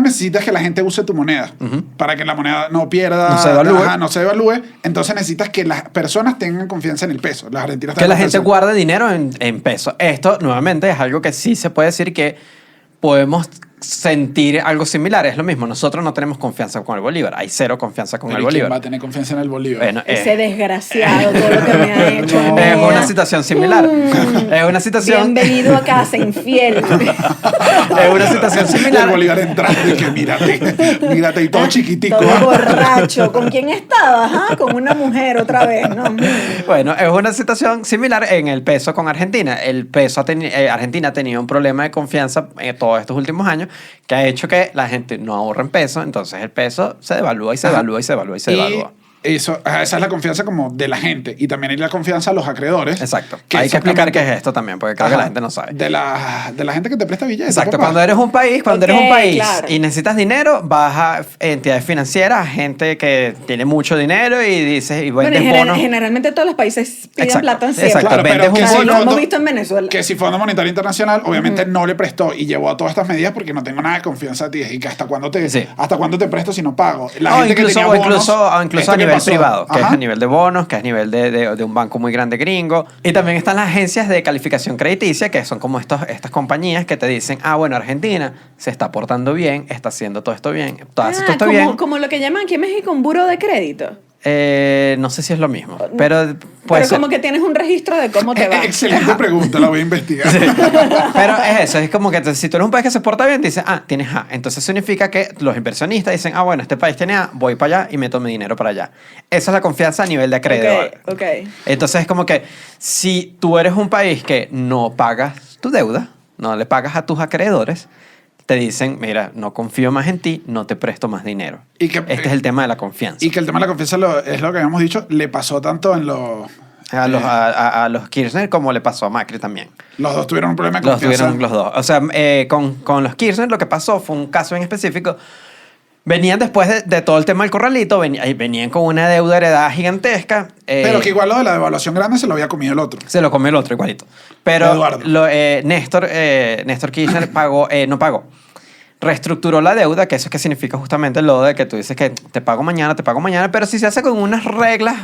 necesita que la gente use tu moneda para que la moneda no pierda, No se devalúe. no se devalúe. Entonces necesitas que las personas tengan confianza en el peso. Las argentinas Que la tengan gente confianza. guarde dinero en pesos. Esto, nuevamente, es algo que sí se puede decir que podemos sentir algo similar. Es lo mismo. Nosotros no tenemos confianza con el bolívar. Hay cero confianza con el ¿Pero y quién va a bolívar. tener confianza en el Bolívar? Bueno, Ese desgraciado, todo lo que me ha hecho. en mi es una vida. situación similar. Es una situación... Bienvenido a casa, infiel. Es una situación El similar. Bolívar entrando y que mírate y todo chiquitico. Todo ¿ah? borracho. ¿Con quién estabas? Con una mujer otra vez, ¿no? Bueno, es una situación similar en el peso con Argentina. El peso Argentina ha tenido un problema de confianza todos estos últimos años que ha hecho que la gente no ahorre en peso, entonces el peso se devalúa y se devalúa y se devalúa y se devalúa. Esa es la confianza como de la gente y también hay la confianza a los acreedores. Exacto. Hay que explicar qué es esto también, porque creo que la gente no sabe. De la gente que te presta billetes. Exacto, papá. cuando eres un país, Ok, claro. y necesitas dinero, vas a entidades financieras, gente que tiene mucho dinero y dices, y Bueno, vendes bonos. generalmente todos los países piden Exacto, plata en siempre. exacto. Claro, vendes pero un que Como si bono. lo hemos Fondo- visto en Venezuela. Que si Fondo Monetario Internacional obviamente no le prestó y llevó a todas estas medidas porque no tengo nada de confianza a ti y que hasta cuándo te Sí. presto si no pago. La O gente que tenía bonos, incluso a ¿esto qué nivel pasó? privado, que es Ajá. a nivel de bonos, que es a nivel de un banco muy grande gringo. Y también están las agencias de calificación crediticia, que son como estas compañías que te dicen, bueno, Argentina se está portando bien, está haciendo todo esto bien, hace todo esto bien. Como lo que llaman aquí en México un buro de crédito. No sé si es lo mismo, pero puede Pero ser. como que tienes un registro de cómo te va. Excelente pregunta, la voy a investigar. Pero es eso, es como que si tú eres un país que se porta bien, dices, tienes A. Entonces significa que los inversionistas dicen, bueno, este país tiene A, voy para allá y meto mi dinero para allá. Esa es la confianza a nivel de acreedor. Ok. Entonces es como que si tú eres un país que no pagas tu deuda, no le pagas a tus acreedores, te dicen, mira, no confío más en ti, no te presto más dinero. Y que- este es el tema de la confianza. Y que el tema de la confianza es lo que habíamos dicho, le pasó tanto en los... A los Kirchner como le pasó a Macri también. Los dos tuvieron un problema de Los confianza. tuvieron los dos. O sea, con los Kirchner lo que pasó fue un caso en específico. Venían después de todo el tema del corralito, venían con una deuda heredada gigantesca. Pero que igual lo de la devaluación grande se lo había comido el otro. Se lo comió el otro igualito. Pero Eduardo. Néstor Kirchner no pagó. Reestructuró la deuda, que eso es que significa justamente lo de que tú dices que te pago mañana, pero si se hace con unas reglas,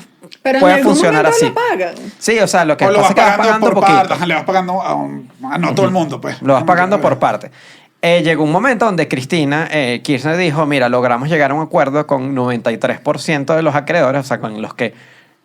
Pero puede en algún funcionar momento así. lo pagan. Sí, o sea, lo que O lo pasa vas es que vas pagando pagando por poquito. parte. Ajá, le vas pagando a no todo el mundo, pues. Lo vas pagando por parte. Llegó un momento donde Cristina Kirchner dijo, mira, logramos llegar a un acuerdo con 93% de los acreedores, o sea, con los que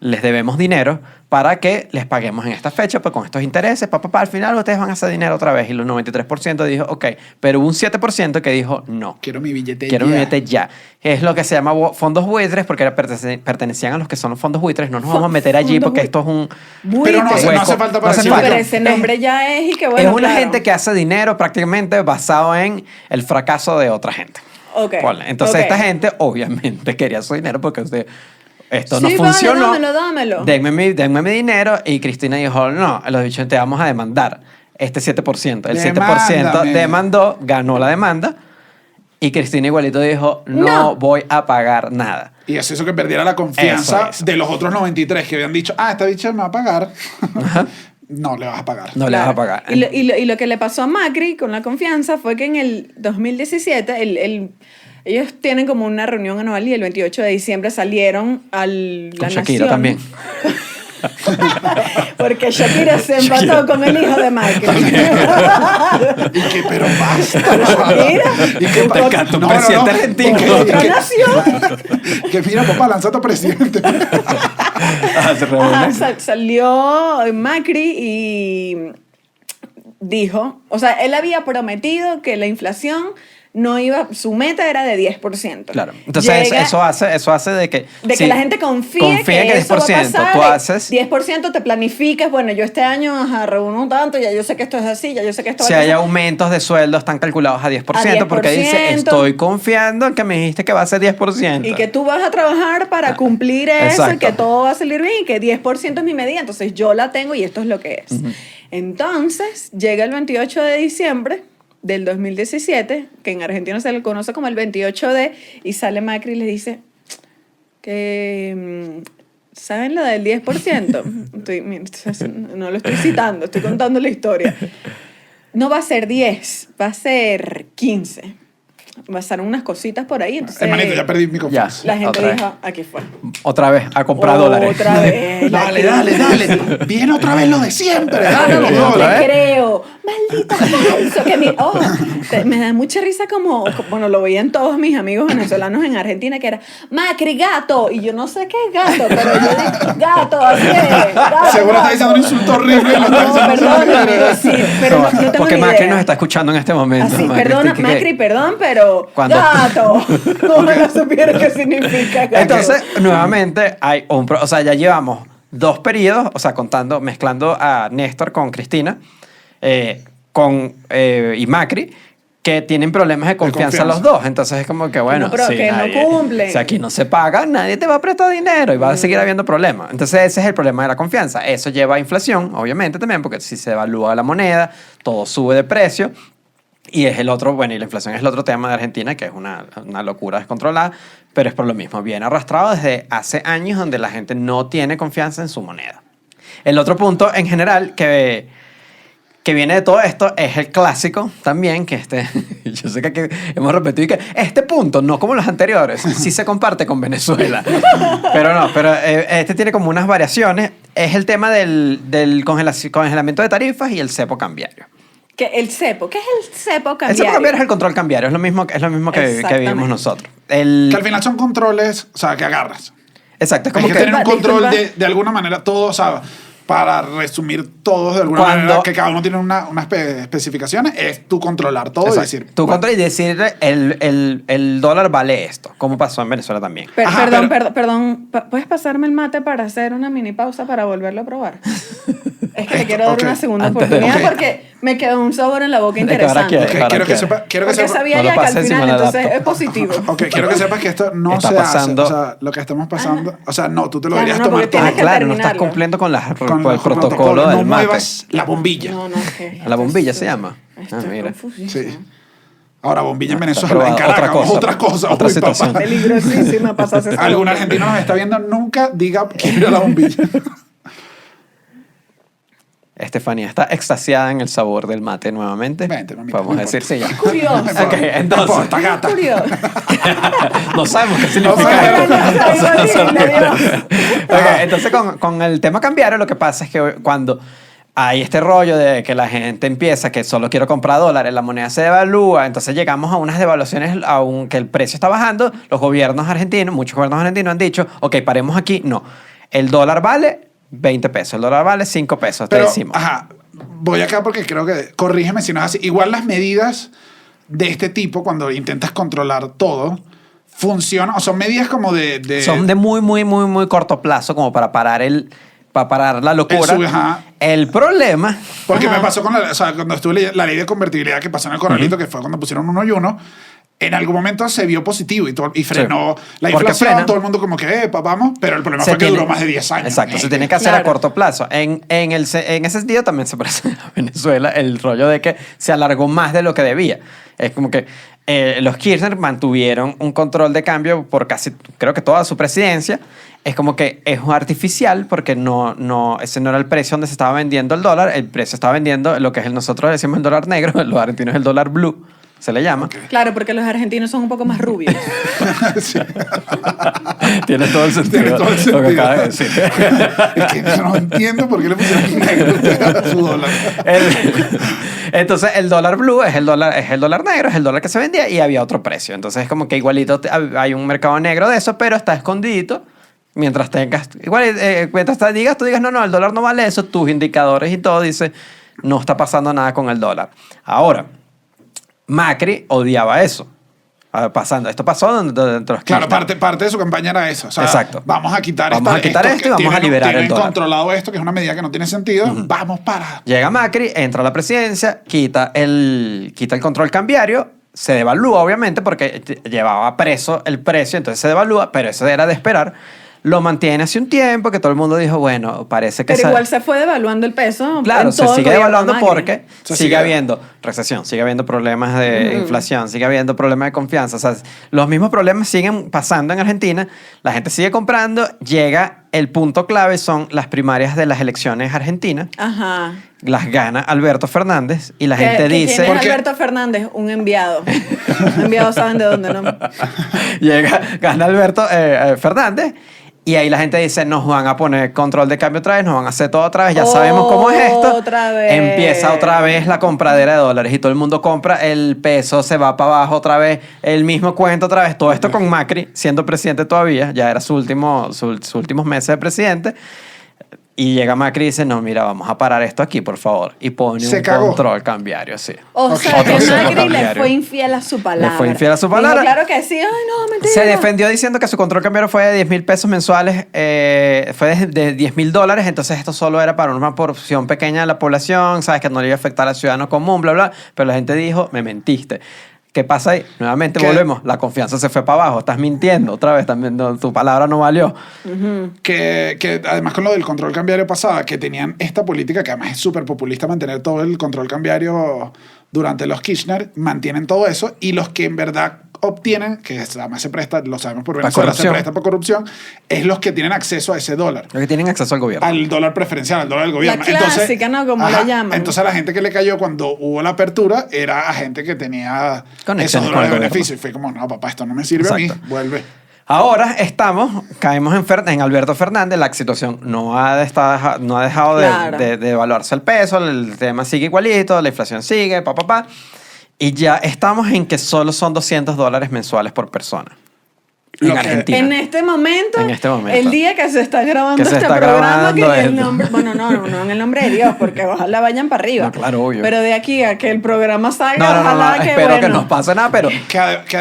les debemos dinero, para que les paguemos en esta fecha, pues con estos intereses, al final ustedes van a hacer dinero otra vez. Y los 93% dijo, ok, pero hubo un 7% que dijo, no. Quiero mi billete Quiero mi ya. billete ya. Es lo que se llama fondos buitres, porque pertenecían a los que son los fondos buitres. No nos vamos a meter allí Fondos porque buitres. esto es un... Pero no hace hueco. falta para No hace decirlo. falta. Pero ese nombre ya es y que bueno, es una claro. gente que hace dinero prácticamente basado en el fracaso de otra gente. Ok. Ponle. Entonces ok. esta gente obviamente quería su dinero porque esto Sí, no vale, funcionó. dámelo. Denme mi dinero. Y Cristina dijo, no, los bichos te vamos a demandar este 7%. El 7% Demándame. demandó, ganó la demanda. Y Cristina igualito dijo, no, No. voy a pagar nada. Y eso hizo que perdiera la confianza Eso. de los otros 93 que habían dicho, esta bicha me va a pagar. No le vas a pagar. No le vas a pagar. Y lo que le pasó a Macri con la confianza fue que en el 2017, ellos tienen como una reunión anual y el 28 de diciembre salieron a la Con Shakira nación. también. Porque Shakira se empató con el hijo de Macri. Y que, pero basta. Shakira. Y que, Te encanta un presidente argentino. Y que- Otra y que- nación. que mira, papá, lanza tu presidente. Se reúnen. Ajá, salió Macri y dijo, o sea, él había prometido que la inflación no iba, su meta era de 10%. Claro. Entonces Llega- eso hace de que... de sí, que la gente confíe confía que eso va a 10%. pasar. Tú haces... 10% te planificas, bueno, yo este año reúno tanto, ya yo sé que esto es así, ya yo sé que esto Si va a hay pasar. aumentos de sueldo, están calculados a 10%, porque dice, 10%. estoy confiando en que me dijiste que va a ser 10%. Y que tú vas a trabajar para cumplir eso, y Exacto. que todo va a salir bien, y que 10% es mi medida, entonces yo la tengo y esto es lo que es. Entonces, llega el 28 de diciembre del 2017, que en Argentina se le conoce como el 28D, y sale Macri y les dice que... ¿Saben lo del 10%? Mira, no lo estoy citando, estoy contando la historia. No va a ser 10, va a ser 15. pasaron unas cositas por ahí. Entonces, Hermanito, ya perdí mi confianza. la gente Otra vez. dijo, aquí fue. Otra vez, a comprar dólares. Otra vez. Dale, dale, dale. Viene otra vez lo de siempre. Dale los ¿Otra dólares. vez? Creo, maldito falso, que me da mucha risa como, bueno, lo veían todos mis amigos venezolanos en Argentina, que era Macri, gato, y yo no sé qué es gato, pero yo digo, gato, así es, gato, Seguro está gato. diciendo un insulto horrible. Lo está No, diciendo perdóname, sí, pero no tengo Porque ni Macri idea. nos está escuchando en este momento. Así, Macri, perdona, ¿qué- Macri, perdón, pero ¿Cuándo? gato. No me supiera qué significa gato. Entonces, nuevamente, hay o sea, ya llevamos 2 periodos, o sea, mezclando a Néstor con Cristina y Macri, que tienen problemas de confianza los dos. Entonces es como que, bueno, No, pero si, que no cumplen. si aquí no se paga, nadie te va a prestar dinero y va a seguir habiendo problemas. Entonces ese es el problema de la confianza. Eso lleva a inflación, obviamente también, porque si se evalúa la moneda, todo sube de precio. Y es el otro, bueno, y la inflación es el otro tema de Argentina, que es una locura descontrolada, pero es por lo mismo, viene arrastrado desde hace años donde la gente no tiene confianza en su moneda. El otro punto en general que viene de todo esto es el clásico también, que yo sé que aquí hemos repetido y que este punto, no como los anteriores, sí se comparte con Venezuela. Pero este tiene como unas variaciones. Es el tema del congelamiento de tarifas y el cepo cambiario. Que el cepo, ¿qué es el cepo El cambiario? cepo cambiario es el control cambiario, es lo mismo que Exactamente. vivimos nosotros. Que al final son controles, o sea, que agarras. Exacto, es Hay como que que... tener un control Disculpa. de alguna manera, todo, o sea, para resumir todos de alguna Cuando- manera, que cada uno tiene unas especificaciones, es tú controlar todo Exacto. y decir... Tú bueno, controlas y decirle el dólar vale esto, como pasó en Venezuela también. Ajá, Perdón, ¿puedes pasarme el mate para hacer una mini pausa para volverlo a probar? Es que le quiero dar ok. una segunda Antes de- oportunidad ok. porque me quedó un sabor en la boca Es que ahora interesante. quiere. ok, quiero que Ahora sepa, quiero que Porque sepa, sabía No lo ya que al pases si me final, lo entonces adapto. es positivo. ok, quiero que sepas que esto no Está se pasando- hace. O sea, lo que estamos pasando, o sea, no, tú te lo Claro, deberías no, tomar porque todo. tienes que Claro, no estás terminarlo. cumpliendo con Con el el protocolo no del mate. muevas la bombilla. No, que La bombilla se llama. Esto Ah, es mira. confusísimo. Sí. Ahora, bombilla en Está Venezuela, en probado. Caracas, otra cosa. Otra Uy, papá. situación. Peligrosísima pasarse esa Algún bombilla. argentino nos está viendo, nunca diga quiero ir a la bombilla. Estefanía está extasiada en el sabor del mate nuevamente. Vente, mamita, Podemos no decir, sí, ya. Curioso. Ok, entonces. No importa, gata. Curioso. No sabemos qué No significa sabemos. eso. No, Dios. Ok, entonces con el tema cambiario lo que pasa es que cuando hay este rollo de que la gente empieza que solo quiero comprar dólares, la moneda se devalúa, entonces llegamos a unas devaluaciones, aunque el precio está bajando, los gobiernos argentinos, muchos gobiernos argentinos han dicho, ok, paremos aquí, no, el dólar vale 20 pesos, el dólar vale 5 pesos, te Pero, decimos. ajá, voy acá porque creo que, corrígeme si no es así, igual las medidas de este tipo, cuando intentas controlar todo, funcionan, o son medidas como de Son de muy, muy, muy, muy corto plazo como para parar la locura. ajá. El problema... Porque me pasó con o sea, cuando estuve leyendo la ley de convertibilidad que pasó en el corralito, que fue cuando pusieron uno y uno, en algún momento se vio positivo y frenó la Porque inflación, frena. todo el mundo como que, vamos, pero el problema fue que duró más de 10 años. Exacto, se tiene que hacer a Claro. corto plazo. En ese sentido también se parece a Venezuela el rollo de que se alargó más de lo que debía. Es como que los Kirchner mantuvieron un control de cambio por casi, creo que toda su presidencia. Es como que es artificial porque ese no era el precio donde se estaba vendiendo el dólar. El precio estaba vendiendo lo que es nosotros decimos el dólar negro, los argentinos el dólar blue, se le llama. Claro, porque los argentinos son un poco más rubios. Sí. Tiene todo el sentido. Tiene todo el Lo que sentido. acabas de decir. Es que yo no entiendo por qué le pusieron negro a su dólar. Entonces el dólar blue es el dólar negro, es el dólar que se vendía y había otro precio. Entonces es como que igualito hay un mercado negro de eso, pero está escondidito. Mientras tengas, igual, mientras tú digas, no, el dólar no vale eso, tus indicadores y todo dice, no está pasando nada con el dólar. Ahora, Macri odiaba eso. Esto pasó dentro de los Claro, Kirchner. parte de su campaña era eso. O sea, Exacto. Vamos a quitar, Vamos a quitar esto y que vamos a tienen- liberar el tienen dólar. controlado esto, que es una medida que no tiene sentido. Vamos para... Llega Macri, entra a la presidencia, quita el control cambiario, se devalúa obviamente porque llevaba preso el precio, entonces se devalúa, pero eso era de esperar. Lo mantiene hace un tiempo que todo el mundo dijo, bueno, parece que... Pero igual se fue devaluando el peso. Claro, en se todo el sigue gobierno devaluando Macri. porque Se sigue sigue- habiendo recesión, sigue habiendo problemas de inflación, sigue habiendo problemas de confianza. O sea, los mismos problemas siguen pasando en Argentina, la gente sigue comprando, llega el punto clave son las primarias de las elecciones argentinas. Ajá. Las gana Alberto Fernández y la gente dice... ¿Quién es Porque- Alberto Fernández? Un enviado. Un enviado, ¿saben de dónde, no? gana Alberto Fernández y ahí la gente dice, nos van a poner control de cambio otra vez, nos van a hacer todo otra vez, ya sabemos cómo es esto. Otra vez. Empieza otra vez la compradera de dólares y todo el mundo compra, el peso se va para abajo otra vez, el mismo cuento otra vez. Todo esto con Macri siendo presidente todavía, ya era sus últimos meses de presidente. Y llega Macri y dice, no, mira, vamos a parar esto aquí, por favor. Y pone Se un cagó. control cambiario, sí. O sea, Otro que cero Macri le cambiario. fue infiel a su palabra. Le fue infiel a su Dijo, palabra. claro que sí. Ay, no, mentira. Se defendió diciendo que su control cambiario fue de 10,000 pesos mensuales, fue de $10,000, entonces esto solo era para una porción pequeña de la población, sabes que no le iba a afectar al ciudadano común, bla, bla, pero la gente dijo, me mentiste. ¿Qué pasa ahí? Nuevamente ¿Qué? volvemos, la confianza se fue para abajo, estás mintiendo otra vez, también tu palabra no valió. Que además con lo del control cambiario pasaba, que tenían esta política que además es súper populista mantener todo el control cambiario durante los Kirchner, mantienen todo eso y los que en verdad obtienen, que además se presta, lo sabemos por Venezuela, se corrupción. presta por corrupción, es los que tienen acceso a ese dólar. Los que tienen acceso al gobierno. Al dólar preferencial, al dólar del gobierno. La clásica, ¿no? Como la llaman. Entonces la gente que le cayó cuando hubo la apertura era a gente que tenía esos Conexiones con dólares el de gobierno. beneficio. Y fue como, no, papá, esto no me sirve a Exacto. mí, vuelve. Ahora caemos en Alberto Fernández, la situación no ha dejado Claro. de devaluarse el peso, el tema sigue igualito, la inflación sigue, y ya estamos en que solo son $200 mensuales por persona. Lo En que- Argentina. En este momento, El día que se está grabando que se este está programa, que grabando el esto. nombre, bueno, no en el nombre de Dios, porque ojalá vayan para arriba. No, claro, obvio. Pero de aquí a que el programa salga, No, ojalá que espero bueno. que no pase nada, pero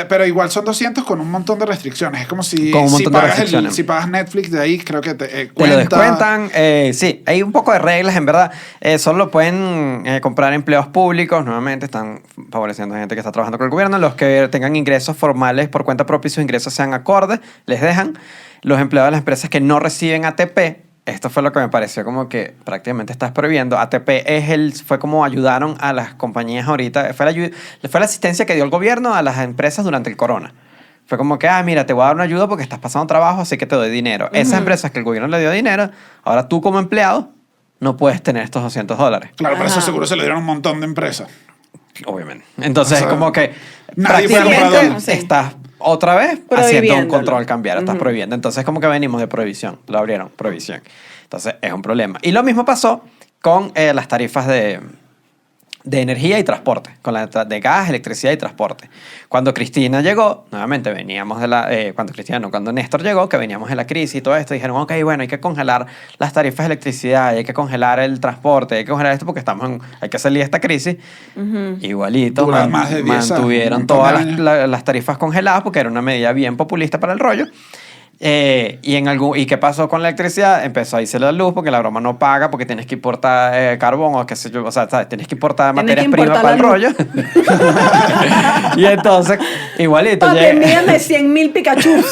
Pero igual son 200 con un montón de restricciones. Es como si, Con un montón de pagas restricciones. si pagas Netflix de ahí, creo que te te lo descuentan. Sí, hay un poco de reglas, en verdad. Solo lo pueden comprar empleados públicos. Nuevamente están favoreciendo a gente que está trabajando con el gobierno. Los que tengan ingresos formales por cuenta propia y sus ingresos sean acordes, les dejan. Los empleados de las empresas que no reciben ATP, esto fue lo que me pareció como que prácticamente estás prohibiendo. ATP fue como ayudaron a las compañías ahorita. Fue la asistencia que dio el gobierno a las empresas durante el corona. Fue como que, mira, te voy a dar una ayuda porque estás pasando trabajo, así que te doy dinero. Esas empresas que el gobierno le dio dinero, ahora tú como empleado no puedes tener estos $200. Claro, pero eso Ajá. seguro se lo dieron a un montón de empresas. Obviamente. Entonces O sea, es como que nadie fue prácticamente comprador. Sí. estás otra vez haciendo un Prohibiéndolo. control cambiario, estás prohibiendo. Entonces como que venimos de prohibición, lo abrieron, prohibición. Entonces es un problema. Y lo mismo pasó con las tarifas de energía y transporte, con la de gas, electricidad y transporte. Cuando Cristina llegó, nuevamente veníamos de cuando Néstor llegó, que veníamos de la crisis y todo esto, dijeron, ok, bueno, hay que congelar las tarifas de electricidad, hay que congelar el transporte, hay que congelar esto porque hay que salir de esta crisis. Igualito, Dura más de 10 años, un mantuvieron montón de todas años. las tarifas congeladas porque era una medida bien populista para el rollo. ¿Y qué pasó con la electricidad? Empezó a irse la luz porque la broma no paga porque tienes que importar carbón o qué sé yo, o sea, ¿sabes? Tienes que importar Tienes materias que primas importar para el la rollo. Y entonces, igualito. Papi, llega- envíame 100,000 Pikachu.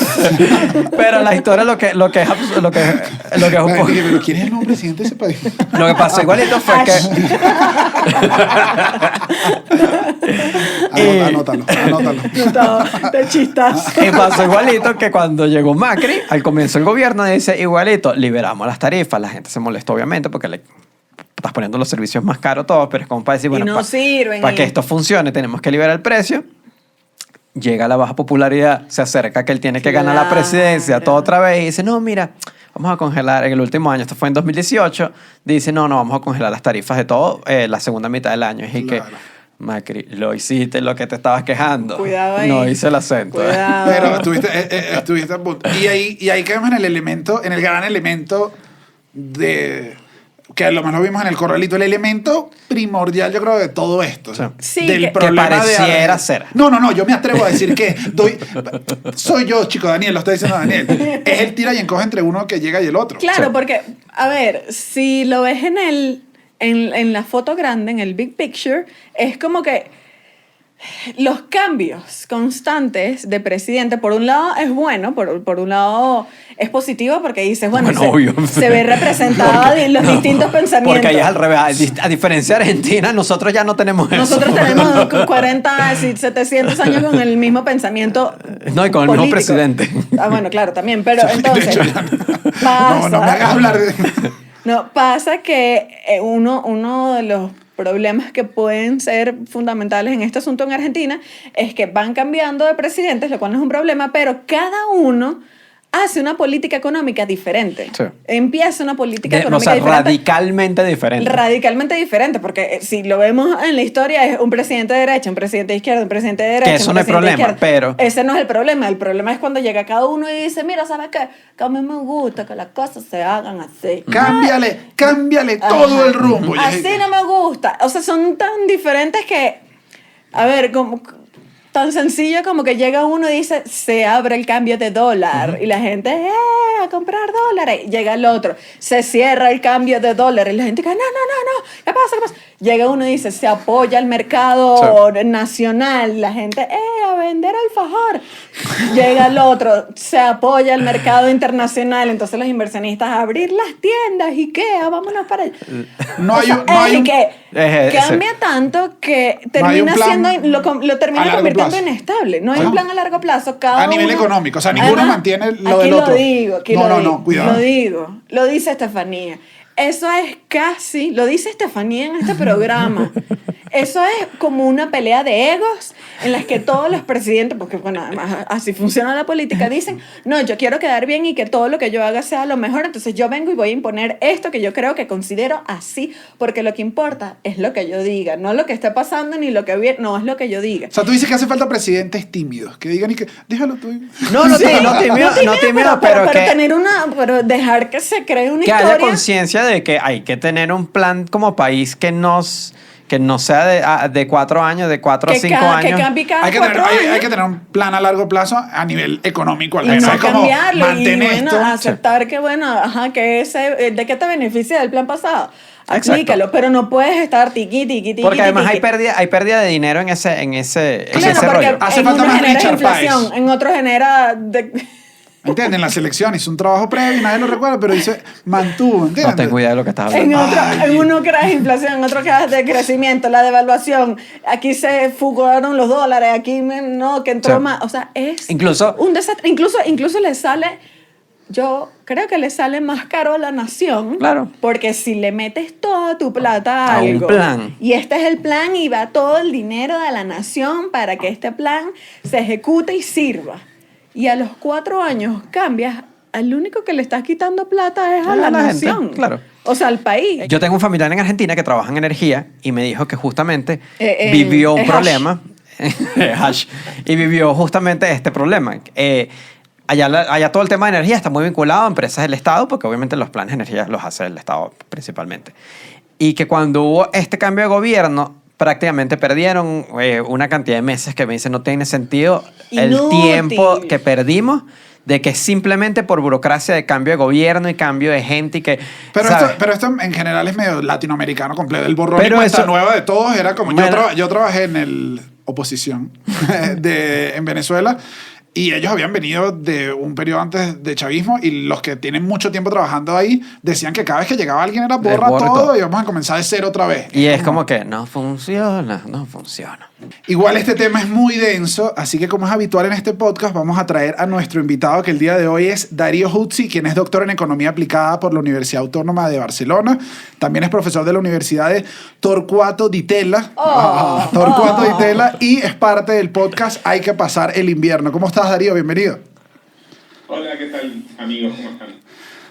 Pero la historia lo que es un poco- Dije, pero ¿quién es el nombre presidente de ese país? lo que pasó igualito fue que Anótalo. No, de chistas. y pasó igualito que cuando llegó Macri, al comienzo del gobierno, dice igualito, liberamos las tarifas. La gente se molestó, obviamente, porque le estás poniendo los servicios más caros todos, pero es como para decir, bueno, no sirven. para que esto funcione tenemos que liberar el precio. Llega la baja popularidad, se acerca que él tiene que ganar la Claro. presidencia todo otra vez y dice, no, mira, vamos a congelar en el último año, esto fue en 2018, dice, no, vamos a congelar las tarifas de todo la segunda mitad del año. Y que, Claro. Macri, lo hiciste lo que te estabas quejando. Cuidado ahí. No hice el acento. Cuidado. Pero estuviste a punto. Y ahí caemos en el gran elemento de... Que a lo mejor lo vimos en el corralito, el elemento primordial, yo creo, de todo esto. Sí. Sí, del que problema pareciera de... ser. No, yo me atrevo a decir que soy yo, chico, Daniel, lo está diciendo Daniel. Es el tira y encoge entre uno que llega y el otro. Claro, Sí. porque, a ver, si lo ves en la foto grande, en el big picture, es como que los cambios constantes de presidente, por un lado es bueno, por un lado es positivo porque dices, bueno, obvio. se ve representada en los distintos pensamientos. Porque ahí es al revés. A diferencia de Argentina, nosotros ya no tenemos eso. Nosotros tenemos 40, 700 años con el mismo pensamiento. No, y con el mismo presidente. Ah, bueno, claro, también. Pero De entonces, hecho, ya pasa, no me hagas hablar de... no, pasa que uno de los problemas que pueden ser fundamentales en este asunto en Argentina es que van cambiando de presidentes, lo cual no es un problema, pero cada uno hace una política económica diferente. Sí. Empieza una política O económica sea, diferente. radicalmente diferente. Radicalmente diferente, porque si lo vemos en la historia es un presidente de derecha, un presidente de izquierda, un presidente de derecha. Que eso un no es presidente de problema, izquierda. pero... Ese no es el problema es cuando llega cada uno y dice, mira, ¿sabes qué? Que a mí me gusta que las cosas se hagan así. Cámbiale todo el rumbo. Así no me gusta. O sea, son tan diferentes que, a ver, como tan sencillo como que llega uno y dice, se abre el cambio de dólar. Y la gente, a comprar dólares. Llega el otro, se cierra el cambio de dólar. Y la gente dice, no, ¿qué pasa? Llega uno y dice, se apoya el mercado nacional. La gente, a vender alfajor. Llega el otro, se apoya el mercado internacional. Entonces los inversionistas, a abrir las tiendas. ¿Y qué? Vámonos para allá. Cambia tanto que termina siendo, lo termina convirtiendo en inestable. No hay un plan a largo plazo. Cada a nivel uno, económico, o sea, ninguno mantiene lo del aquí otro. No, cuidado. Lo digo, lo dice Estefanía. Eso es casi, lo dice Estefanía en este programa, eso es como una pelea de egos en las que todos los presidentes, porque bueno, además así funciona la política, dicen, no, yo quiero quedar bien y que todo lo que yo haga sea lo mejor, entonces yo vengo y voy a imponer esto que yo creo que considero así, porque lo que importa es lo que yo diga, no lo que esté pasando ni lo que viene, no, es lo que yo diga. O sea, tú dices que hace falta presidentes tímidos, que digan y que, déjalo tú. No tímido, pero que... Pero dejar que se cree una que historia. haya conciencia de que hay que tener un plan como país que no sea de 4 años, de 4 a 5 años. Que cambie cada Hay que 4 años. hay que tener un plan a largo plazo a nivel económico. Y no cambiarlo. Mantén Y bueno, esto. aceptar que, bueno, que ¿de qué te beneficia del plan pasado? Exacto. Aplícalo, pero no puedes estar tiqui. Porque además hay pérdida de dinero en ese Claro, porque rollo. Hace en falta uno más genera Richard inflación, Páez. en otro genera... ¿Entienden? En la selección hizo un trabajo previo y nadie lo recuerda, pero dice, mantuvo, ¿entiendes? No tengo idea de lo que estás hablando. En uno creas inflación, en otro creas de crecimiento, la devaluación. Aquí se fugaron los dólares, aquí que entró Sí. más. O sea, es Incluso- un desastre. Incluso le sale, yo creo que le sale más caro a la nación. Claro. Porque si le metes toda tu plata A un algo, plan. y este es el plan y va todo el dinero de la nación para que este plan se ejecute y sirva. Y a los 4 años cambias, al único que le estás quitando plata es a la gente, nación. claro. O sea, al país. Yo tengo un familiar en Argentina que trabaja en energía y me dijo que justamente En- vivió un es problema. Hash. Y vivió justamente este problema. Allá todo el tema de energía está muy vinculado a empresas del Estado, porque obviamente los planes de energía los hace el Estado principalmente. Y que cuando hubo este cambio de gobierno, prácticamente perdieron una cantidad de meses que me dicen no tiene sentido el Inútil. tiempo que perdimos de que simplemente por burocracia de cambio de gobierno y cambio de gente y que... Pero ¿sabes? esto en general es medio latinoamericano completo. El borrón Pero y cuenta eso- nueva de todos era como... Bueno. Yo trabajé en el oposición en Venezuela y ellos habían venido de un periodo antes de chavismo y los que tienen mucho tiempo trabajando ahí decían que cada vez que llegaba alguien era borra borra todo todo. y vamos a comenzar de cero otra vez. Y es como que no funciona. Igual este tema es muy denso, así que como es habitual en este podcast, vamos a traer a nuestro invitado que el día de hoy es Darío Huzzi, quien es doctor en Economía Aplicada por la Universidad Autónoma de Barcelona. También es profesor de la Universidad de Torquato Di Tella. Torquato Di Tella, y es parte del podcast Hay que pasar el invierno. ¿Cómo estás, Darío? Bienvenido. Hola, ¿qué tal, amigos? ¿Cómo están?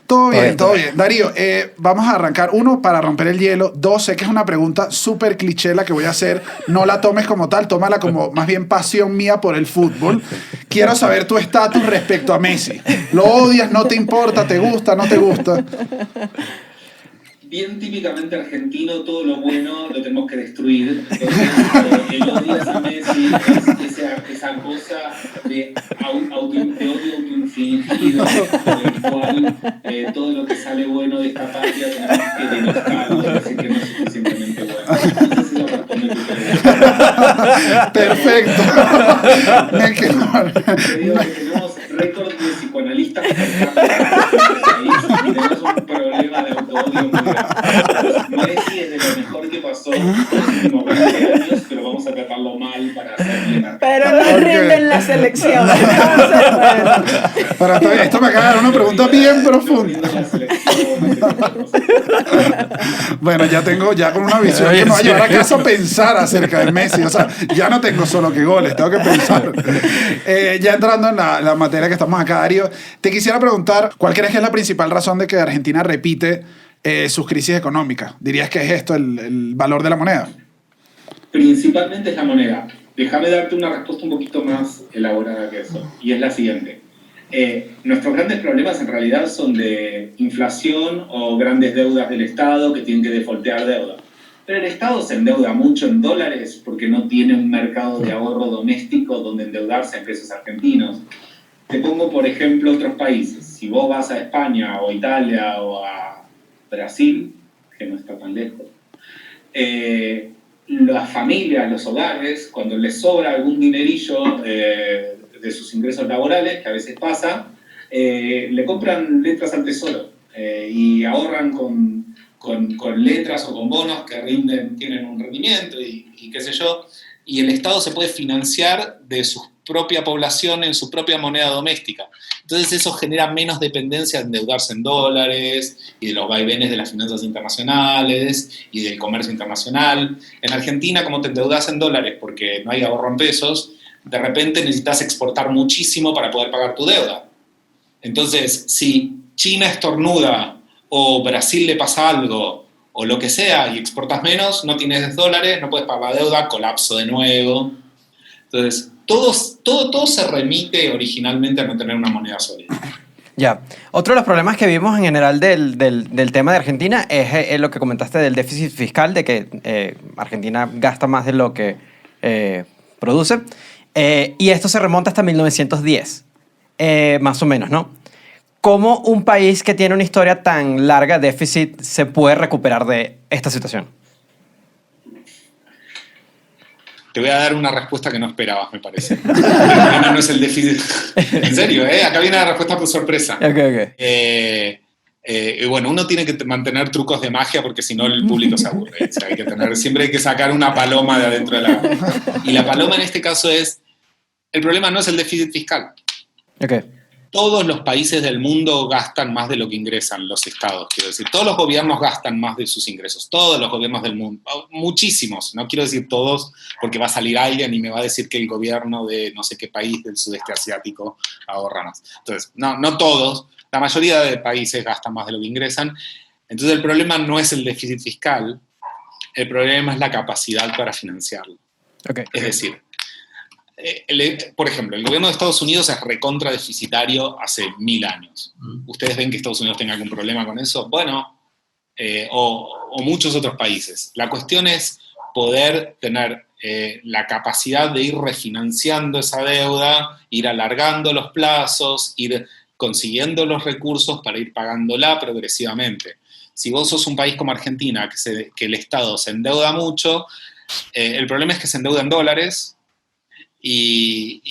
Todo bien. Darío, vamos a arrancar. 1, para romper el hielo. 2, sé que es una pregunta súper cliché la que voy a hacer. No la tomes como tal, tómala como más bien pasión mía por el fútbol. Quiero saber tu estatus respecto a Messi. ¿Lo odias? ¿No te importa? ¿Te gusta? ¿No te gusta? Bien típicamente argentino, todo lo bueno lo tenemos que destruir. Entonces, el odio a Messi es esa cosa de odio autoinfligido, por el cual todo lo que sale bueno de esta patria tenemos que denostarlo, decir que no es suficientemente bueno. Entonces, eso responde tu pregunta. Perfecto. Me quedo- Te digo que tenemos récord de psicoanalistas en el país y tenemos un problema de autoodio muy grande. Messi es de lo mejor que pasó en los últimos 20 años, pero vamos a tratarlo mal para hacerle marcar. Pero no Ok. rinden la selección. Entonces, bueno. Pero esto me acaba de dar una pregunta bien profunda. La selección, Bueno, ya con una visión Oye, que me va a sí. llevar a casa a pensar acerca de Messi. O sea, ya no tengo solo que goles, tengo que pensar. Ya entrando en la materia que estamos acá, Darío, te quisiera preguntar, ¿cuál crees que es la principal razón de que Argentina repite sus crisis económicas? ¿Dirías que es esto el valor de la moneda? Principalmente es la moneda. Déjame darte una respuesta un poquito más elaborada que eso, y es la siguiente. Nuestros grandes problemas en realidad son de inflación o grandes deudas del Estado que tienen que defoltear deuda. Pero el Estado se endeuda mucho en dólares porque no tiene un mercado de ahorro doméstico donde endeudarse en pesos argentinos. Te pongo, por ejemplo, otros países. Si vos vas a España o a Italia o a Brasil, que no está tan lejos, las familias, los hogares, cuando les sobra algún dinerillo de sus ingresos laborales, que a veces pasa, le compran letras al tesoro y ahorran con letras o con bonos que tienen un rendimiento y qué sé yo, y el Estado se puede financiar de su propia población en su propia moneda doméstica. Entonces eso genera menos dependencia de endeudarse en dólares y de los vaivenes de las finanzas internacionales y del comercio internacional. En Argentina, como te endeudas en dólares porque no hay ahorro en pesos, de repente necesitas exportar muchísimo para poder pagar tu deuda. Entonces, si China estornuda o Brasil le pasa algo o lo que sea y exportas menos, no tienes dólares, no puedes pagar la deuda, colapso de nuevo. Entonces, todo se remite originalmente a no tener una moneda sólida. Ya. Otro de los problemas que vimos en general del tema de Argentina es lo que comentaste del déficit fiscal, de que Argentina gasta más de lo que produce. Y esto se remonta hasta 1910, más o menos, ¿no? ¿Cómo un país que tiene una historia tan larga de déficit se puede recuperar de esta situación? Te voy a dar una respuesta que no esperabas, me parece. El problema no es el déficit. En serio, acá viene la respuesta por sorpresa. Ok. Bueno, uno tiene que mantener trucos de magia porque si no el público se aburre. O sea, siempre hay que sacar una paloma de adentro de la... Y la paloma en este caso es, el problema no es el déficit fiscal. Ok. Todos los países del mundo gastan más de lo que ingresan, los estados, quiero decir. Todos los gobiernos gastan más de sus ingresos. Todos los gobiernos del mundo. Muchísimos. No quiero decir todos, porque va a salir alguien y me va a decir que el gobierno de no sé qué país del sudeste asiático ahorra más. Entonces, no todos. La mayoría de países gastan más de lo que ingresan. Entonces, el problema no es el déficit fiscal. El problema es la capacidad para financiarlo. Ok. Es decir, por ejemplo, el gobierno de Estados Unidos es recontra deficitario hace 1000 años. ¿Ustedes ven que Estados Unidos tenga algún problema con eso? Bueno, o muchos otros países. La cuestión es poder tener la capacidad de ir refinanciando esa deuda, ir alargando los plazos, ir consiguiendo los recursos para ir pagándola progresivamente. Si vos sos un país como Argentina, que el Estado se endeuda mucho, el problema es que se endeuda en dólares, y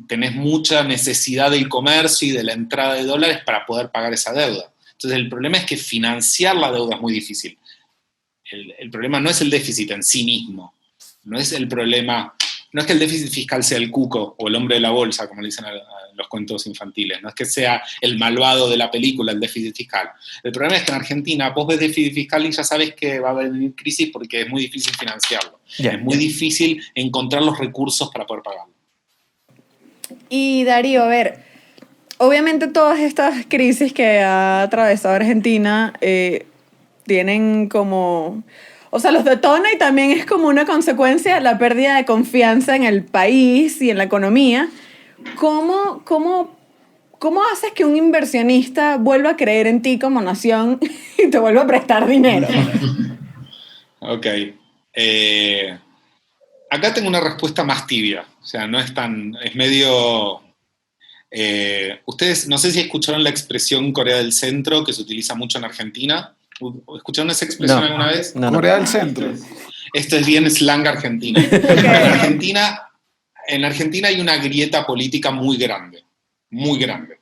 tenés mucha necesidad del comercio y de la entrada de dólares para poder pagar esa deuda. Entonces el problema es que financiar la deuda es muy difícil. El problema no es el déficit en sí mismo, no es el problema, no es que el déficit fiscal sea el cuco o el hombre de la bolsa, como le dicen a los cuentos infantiles, no es que sea el malvado de la película, el déficit fiscal. El problema es que en Argentina vos ves déficit fiscal y ya sabes que va a venir crisis porque es muy difícil financiarlo. Es muy difícil encontrar los recursos para poder pagarlo. Y Darío, a ver, obviamente todas estas crisis que ha atravesado Argentina tienen como... O sea, los detona y también es como una consecuencia la pérdida de confianza en el país y en la economía. ¿Cómo haces que un inversionista vuelva a creer en ti como nación y te vuelva a prestar dinero? Ok. Acá tengo una respuesta más tibia. O sea, no es tan... Es medio... ustedes, no sé si escucharon la expresión Corea del Centro, que se utiliza mucho en Argentina. ¿Escucharon esa expresión alguna vez? No. Corea del Centro. Esto es bien slang argentino. En Argentina hay una grieta política muy grande, muy grande.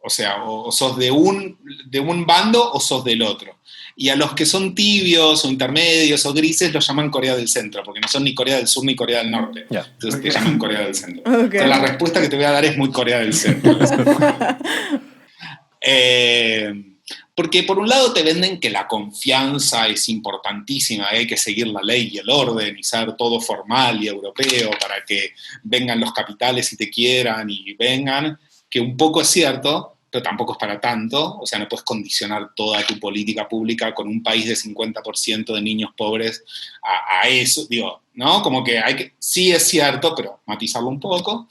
O sea, o sos de un bando o sos del otro. Y a los que son tibios o intermedios o grises los llaman Corea del Centro, porque no son ni Corea del Sur ni Corea del Norte. Entonces te llaman Corea del Centro. Entonces, la respuesta que te voy a dar es muy Corea del Centro. Porque por un lado te venden que la confianza es importantísima, hay que seguir la ley y el orden y ser todo formal y europeo para que vengan los capitales y te quieran y vengan, que un poco es cierto, pero tampoco es para tanto. O sea, no puedes condicionar toda tu política pública con un país de 50% de niños pobres a eso, digo, ¿no? Como que sí es cierto, pero matizarlo un poco.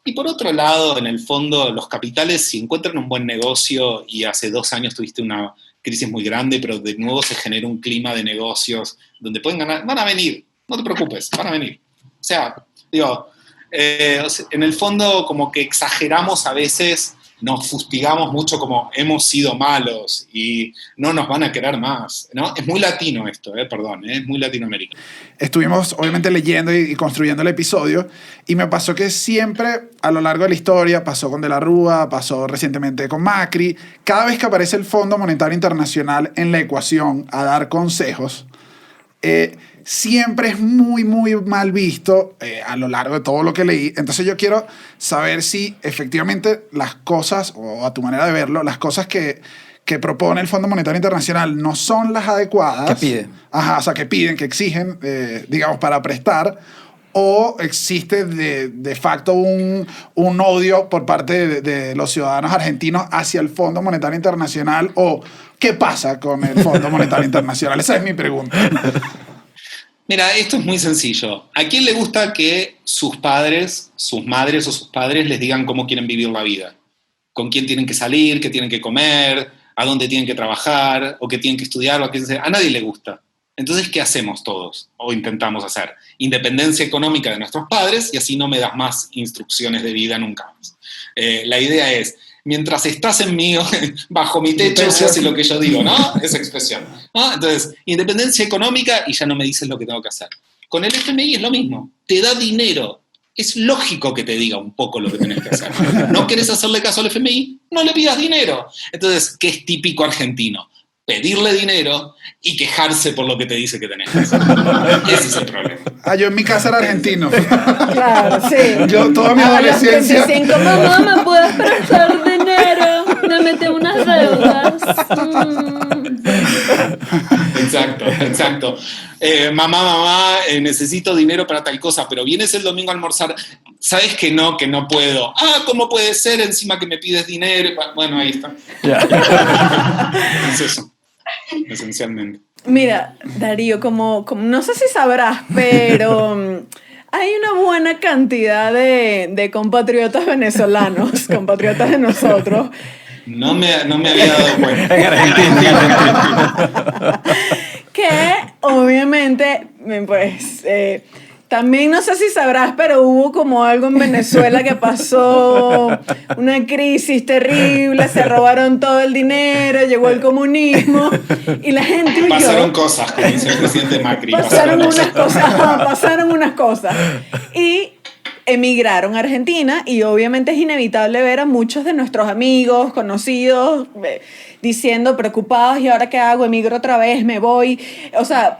Y por otro lado, en el fondo, los capitales, si encuentran un buen negocio y hace 2 años tuviste una crisis muy grande, pero de nuevo se genera un clima de negocios donde pueden ganar, van a venir, no te preocupes, van a venir. O sea, digo, en el fondo como que exageramos a veces, nos fustigamos mucho como hemos sido malos y no nos van a querer más, ¿no? Es muy latino esto, perdón, es muy latinoamericano. Estuvimos obviamente leyendo y construyendo el episodio y me pasó que siempre a lo largo de la historia, pasó con De la Rúa, pasó recientemente con Macri, cada vez que aparece el Fondo Monetario Internacional en la ecuación a dar consejos, siempre es muy, muy mal visto a lo largo de todo lo que leí. Entonces yo quiero saber si efectivamente las cosas, o a tu manera de verlo, las cosas que propone el Fondo Monetario Internacional no son las adecuadas. ¿Qué piden? Ajá, o sea, que piden, que exigen, digamos, para prestar, o existe de facto un odio por parte de los ciudadanos argentinos hacia el Fondo Monetario Internacional, o ¿qué pasa con el Fondo Monetario Internacional? Esa es mi pregunta. Mira, esto es muy sencillo. ¿A quién le gusta que sus padres, sus madres o sus padres les digan cómo quieren vivir la vida? ¿Con quién tienen que salir? ¿Qué tienen que comer? ¿A dónde tienen que trabajar? ¿O qué tienen que estudiar? A nadie le gusta. Entonces, ¿qué hacemos todos? O intentamos hacer. Independencia económica de nuestros padres y así no me das más instrucciones de vida nunca más. La idea es, mientras estás bajo mi techo, se hace lo que yo digo, ¿no? Esa expresión, ¿no? Entonces, independencia económica y ya no me dices lo que tengo que hacer. Con el FMI es lo mismo. Te da dinero. Es lógico que te diga un poco lo que tenés que hacer. ¿No querés hacerle caso al FMI? No le pidas dinero. Entonces, ¿qué es típico argentino? Pedirle dinero y quejarse por lo que te dice que tenés que hacer. Ese es el problema. Yo en mi casa era argentino. Claro, sí. Yo toda mi adolescencia... A los 25, mamá, ¿me puedes prestar dinero? Me metí unas deudas. Exacto. Mamá, necesito dinero para tal cosa, pero vienes el domingo a almorzar, sabes que no puedo. ¿Cómo puede ser encima que me pides dinero? Bueno, ahí está. Es eso, esencialmente. Mira, Darío, como no sé si sabrás, pero hay una buena cantidad de compatriotas venezolanos, compatriotas de nosotros. No me había dado cuenta. En Argentina. Que obviamente, pues, también no sé si sabrás, pero hubo como algo en Venezuela que pasó, una crisis terrible, se robaron todo el dinero, llegó el comunismo y la gente huyó. Pasaron cosas, como dice el presidente Macri. Pasaron unas cosas. Y emigraron a Argentina y obviamente es inevitable ver a muchos de nuestros amigos, conocidos, diciendo preocupados, ¿y ahora qué hago? Emigro otra vez, me voy. O sea,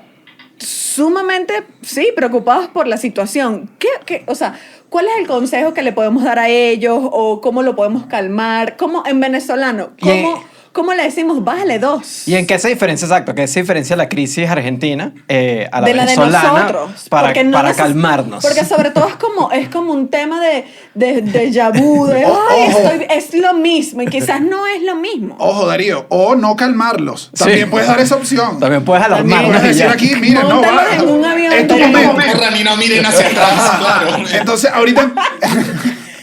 sumamente, sí, preocupados por la situación. O sea, ¿cuál es el consejo que le podemos dar a ellos o cómo lo podemos calmar? ¿Cómo en venezolano? ¿Cómo le decimos, bájale 2? ¿Y en qué se diferencia, exacto, qué se diferencia la crisis argentina a la de la venezolana de nosotros, para calmarnos? Porque sobre todo es como un tema de déjà vu, es lo mismo y quizás no es lo mismo. Ojo, Darío, o no calmarlos. También puedes dar esa opción. También puedes También alarmarnos. puedes decir aquí, miren, no Móntalos va. en un avión. Es tu No momento. corran y no miren hacia atrás, claro. Entonces, ahorita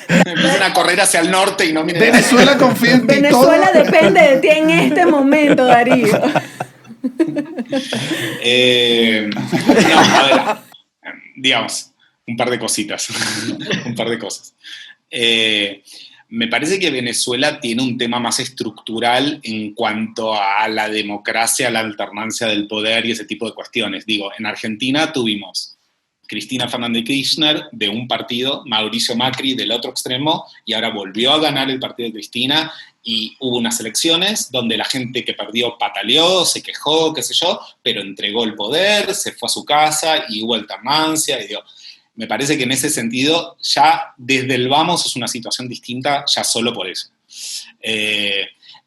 Empiezan a correr hacia el norte y no miren. Venezuela confía en ti. Venezuela depende de ti en este momento, Darío. No, a ver, digamos, un par de cositas. Un par de cosas. Me parece que Venezuela tiene un tema más estructural en cuanto a la democracia, la alternancia del poder y ese tipo de cuestiones. Digo, en Argentina tuvimos Cristina Fernández de Kirchner de un partido, Mauricio Macri del otro extremo, y ahora volvió a ganar el partido de Cristina, y hubo unas elecciones donde la gente que perdió pataleó, se quejó, qué sé yo, pero entregó el poder, se fue a su casa y hubo alternancia. Y digo, me parece que en ese sentido ya desde el vamos es una situación distinta ya solo por eso.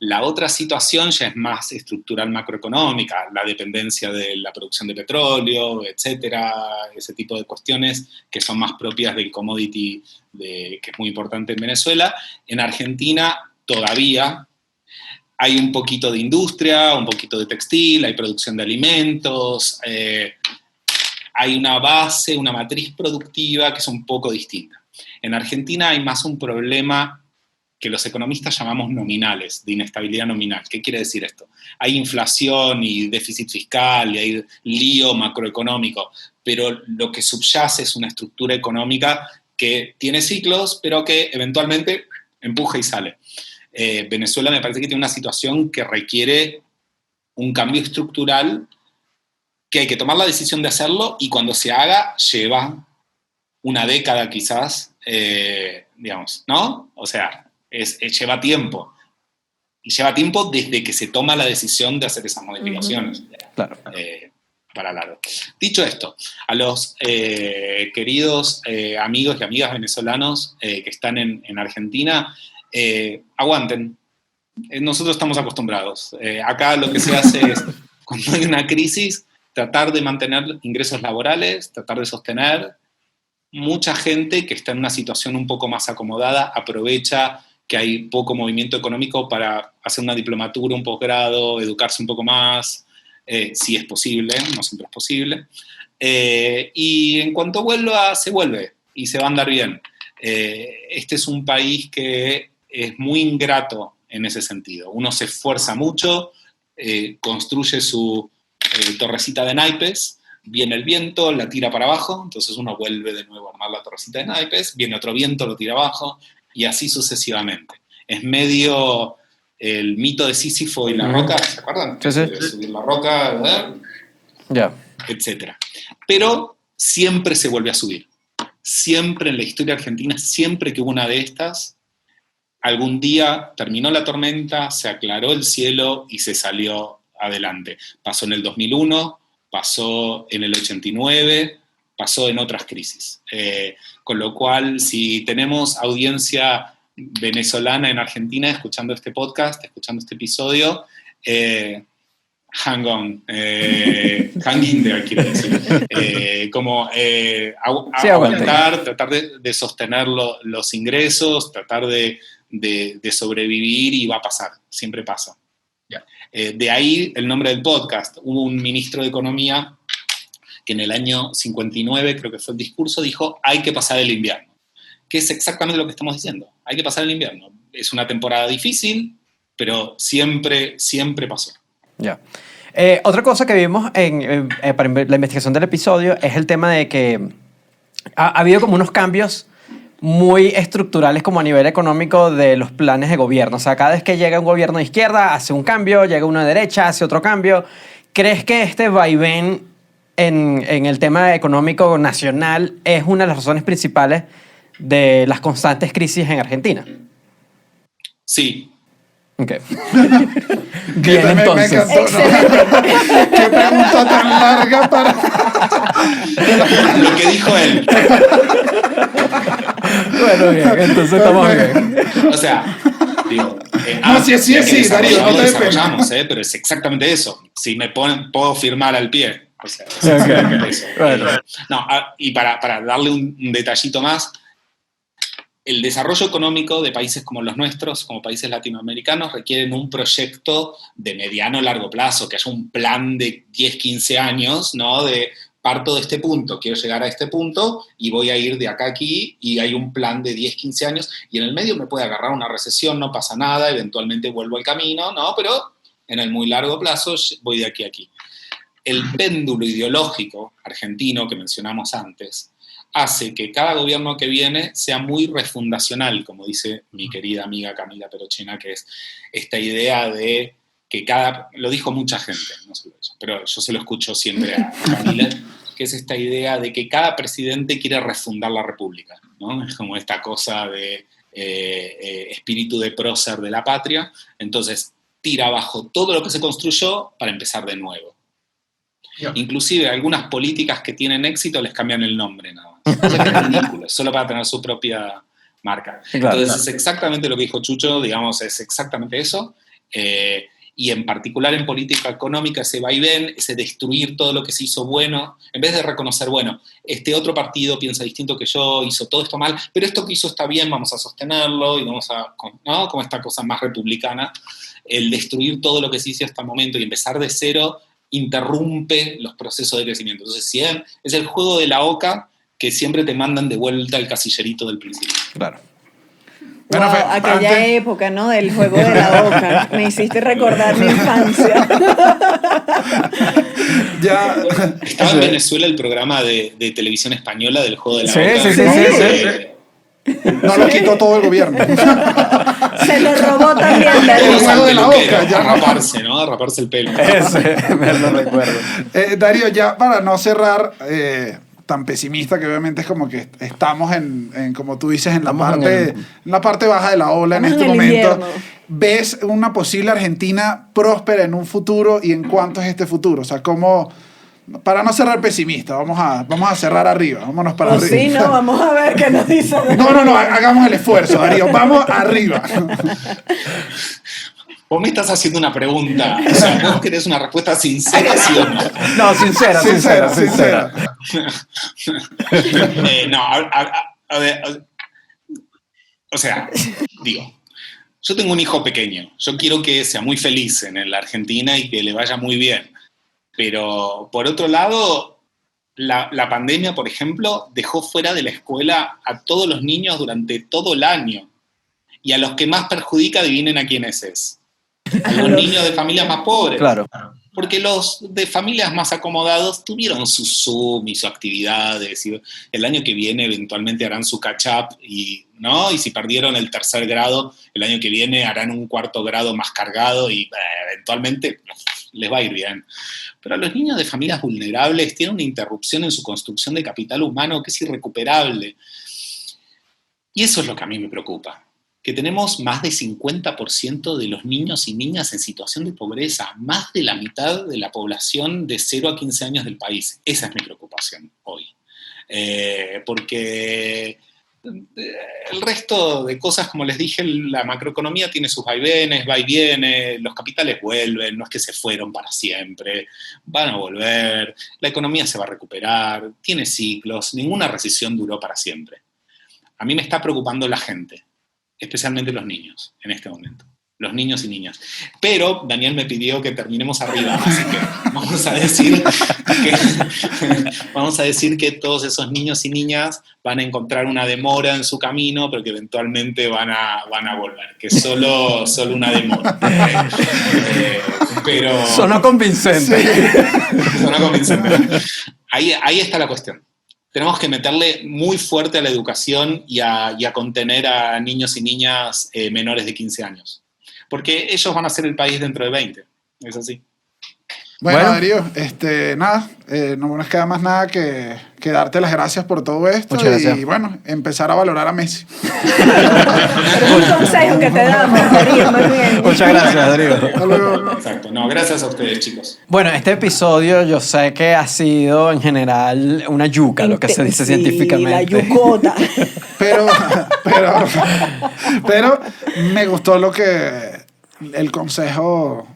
La otra situación ya es más estructural macroeconómica, la dependencia de la producción de petróleo, etcétera, ese tipo de cuestiones que son más propias del commodity que es muy importante en Venezuela. En Argentina todavía hay un poquito de industria, un poquito de textil, hay producción de alimentos, hay una base, una matriz productiva que es un poco distinta. En Argentina hay más un problema que los economistas llamamos nominales, de inestabilidad nominal. ¿Qué quiere decir esto? Hay inflación y déficit fiscal y hay lío macroeconómico, pero lo que subyace es una estructura económica que tiene ciclos, pero que eventualmente empuja y sale. Venezuela me parece que tiene una situación que requiere un cambio estructural, que hay que tomar la decisión de hacerlo, y cuando se haga lleva una década quizás, digamos, ¿no? O sea, lleva tiempo. Y lleva tiempo desde que se toma la decisión de hacer esas modificaciones. Claro. Para largo. Dicho esto, a los queridos amigos y amigas venezolanos que están en Argentina, aguanten. Nosotros estamos acostumbrados. Acá lo que se hace es, cuando hay una crisis, tratar de mantener ingresos laborales, tratar de sostener. Mucha gente que está en una situación un poco más acomodada aprovecha que hay poco movimiento económico para hacer una diplomatura, un posgrado, educarse un poco más, si es posible, no siempre es posible. Y en cuanto vuelva, se vuelve y se va a andar bien. Este es un país que es muy ingrato en ese sentido. Uno se esfuerza mucho, construye su torrecita de naipes, viene el viento, la tira para abajo, entonces uno vuelve de nuevo a armar la torrecita de naipes, viene otro viento, lo tira abajo, y así sucesivamente. Es medio el mito de Sísifo y la roca, ¿se acuerdan? Sí, sí. De subir la roca, ¿verdad? Ya. Etcétera. Pero siempre se vuelve a subir. Siempre en la historia argentina, siempre que hubo una de estas, algún día terminó la tormenta, se aclaró el cielo y se salió adelante. Pasó en el 2001, pasó en el 89, pasó en otras crisis. Con lo cual, si tenemos audiencia venezolana en Argentina escuchando este podcast, escuchando este episodio, hang on, hang in there, quiero decir. Aguantar, tratar de sostener los ingresos, tratar de sobrevivir, y va a pasar, siempre pasa. De ahí el nombre del podcast. Hubo un ministro de Economía que en el año 59, creo que fue el discurso, dijo, hay que pasar el invierno. Que es exactamente lo que estamos diciendo. Hay que pasar el invierno. Es una temporada difícil, pero siempre, siempre pasó. Ya. Otra cosa que vimos para la investigación del episodio es el tema de que ha habido como unos cambios muy estructurales como a nivel económico de los planes de gobierno. O sea, cada vez que llega un gobierno de izquierda, hace un cambio, llega uno de derecha, hace otro cambio. ¿Crees que este vaivén en el tema económico nacional es una de las razones principales de las constantes crisis en Argentina? Sí. Ok. Bien, entonces. Me encantó, ¿no? Qué pregunta tan larga para... Lo que dijo él. Bueno, bien, entonces estamos bien. O sea, digo... no, sí, Darío, no te desarrollamos, pero es exactamente eso. Si me ponen, puedo firmar al pie. O sea, es Okay. exactamente eso. Bueno. No, y para darle un detallito más, el desarrollo económico de países como los nuestros, como países latinoamericanos, requieren un proyecto de mediano o largo plazo, que haya un plan de 10, 15 años, ¿no? De parto de este punto, quiero llegar a este punto y voy a ir de acá a aquí, y hay un plan de 10, 15 años, y en el medio me puede agarrar una recesión, no pasa nada, eventualmente vuelvo al camino, ¿no? Pero en el muy largo plazo voy de aquí a aquí. El péndulo ideológico argentino que mencionamos antes hace que cada gobierno que viene sea muy refundacional, como dice mi querida amiga Camila Perochena, que es esta idea de que lo dijo mucha gente, no solo ella, pero yo se lo escucho siempre a Camila, que es esta idea de que cada presidente quiere refundar la república, ¿no? Es como esta cosa de espíritu de prócer de la patria, entonces tira abajo todo lo que se construyó para empezar de nuevo. Inclusive algunas políticas que tienen éxito les cambian el nombre nada más. O sea, que es ridículo, solo para tener su propia marca. Claro, Entonces es exactamente lo que dijo Chucho, digamos, es exactamente eso. Y en particular en política económica, ese vaivén, ese destruir todo lo que se hizo bueno, en vez de reconocer, bueno, este otro partido piensa distinto que yo, hizo todo esto mal, pero esto que hizo está bien, vamos a sostenerlo y vamos a, ¿no? Como esta cosa más republicana, el destruir todo lo que se hizo hasta el momento y empezar de cero interrumpe los procesos de crecimiento. Entonces, si es el juego de la oca que siempre te mandan de vuelta al casillerito del principio. Claro. Wow, Bueno, aquella época, ¿no? Del juego de la oca. Me hiciste recordar mi infancia. Ya. Estaba en Venezuela el programa de televisión española del juego de la Sí, oca. sí. No lo quitó todo el gobierno. Se lo robó también. El Todos juego al de la peluquero, oca, ya. a raparse, ¿no? A raparse el pelo. Ese, me lo recuerdo. Darío, ya para no cerrar tan pesimista, que obviamente es como que estamos en como tú dices, en la parte baja de la ola en Estamos este en el momento. invierno. ¿Ves una posible Argentina próspera en un futuro y en cuánto es este futuro? O sea, ¿cómo...? Para no cerrar pesimista, vamos a cerrar arriba, vámonos para arriba. Sí, no, vamos a ver qué nos dice. No, hagamos el esfuerzo, Darío, vamos arriba. Vos me estás haciendo una pregunta. O sea, vos querés una respuesta sincera, ¿sí o no? No, sincera. No, a ver, o sea, digo, yo tengo un hijo pequeño. Yo quiero que sea muy feliz en la Argentina y que le vaya muy bien. Pero, por otro lado, la pandemia, por ejemplo, dejó fuera de la escuela a todos los niños durante todo el año. Y a los que más perjudica, adivinen a quiénes es. A los niños de familias más pobres. Claro. Porque los de familias más acomodados tuvieron su Zoom y sus actividades. Y el año que viene eventualmente harán su catch-up, ¿no? Y si perdieron el 3er grado, el año que viene harán un 4º grado más cargado y eventualmente les va a ir bien. Pero a los niños de familias vulnerables tienen una interrupción en su construcción de capital humano que es irrecuperable. Y eso es lo que a mí me preocupa. Que tenemos más del 50% de los niños y niñas en situación de pobreza, más de la mitad de la población de 0 a 15 años del país. Esa es mi preocupación hoy. Porque el resto de cosas, como les dije, la macroeconomía tiene sus vaivenes, va y viene, los capitales vuelven, no es que se fueron para siempre, van a volver, la economía se va a recuperar, tiene ciclos, ninguna recesión duró para siempre. A mí me está preocupando la gente, especialmente los niños en este momento. Los niños y niñas. Pero Daniel me pidió que terminemos arriba, así que vamos a decir que todos esos niños y niñas van a encontrar una demora en su camino, pero que eventualmente van a volver, que solo una demora. Pero Sonó convincente. Sonó convincente. Ahí está la cuestión. Tenemos que meterle muy fuerte a la educación y a contener a niños y niñas menores de 15 años. Porque ellos van a ser el país dentro de 20. Es así. Bueno, Bueno. Darío, nada, no nos queda más nada que darte las gracias por todo esto. Muchas gracias. Y bueno, empezar a valorar a Messi. Es un consejo que te damos, Darío, más bien. Muchas gracias, Darío. Hasta luego. Exacto. No, gracias a ustedes, chicos. Bueno, este episodio yo sé que ha sido en general una yuca, lo que se dice Sí, científicamente. la yucota. Pero me gustó el consejo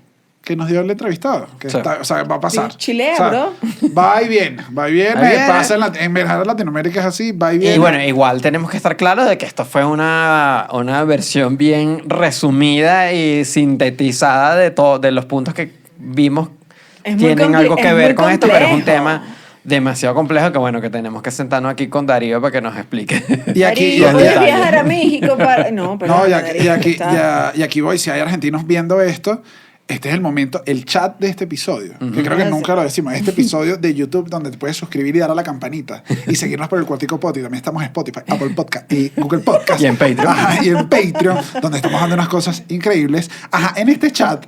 que nos dio el entrevistado. Que Sí. o sea, va a pasar. Sí, chilea, O sea, bro. Va y viene. Va y viene. Pasa en Latinoamérica es así, va y viene. Y bueno, igual tenemos que estar claros de que esto fue una versión bien resumida y sintetizada de los puntos que vimos. Es muy Tienen algo que es ver muy con esto, pero es un complejo. tema demasiado complejo que bueno, que tenemos que sentarnos aquí con Darío para que nos explique. Y aquí, Darío, y puedes aquí- viajar a México para... No, pero y aquí voy. Si hay argentinos viendo esto, este es el momento, el chat de este episodio, que creo que nunca lo decimos, este episodio de YouTube donde te puedes suscribir y dar a la campanita y seguirnos por el Cuartico Poti. También estamos en Spotify, Apple Podcast y Google Podcast. Y en Patreon. Ajá, y en Patreon, donde estamos dando unas cosas increíbles. Ajá, en este chat,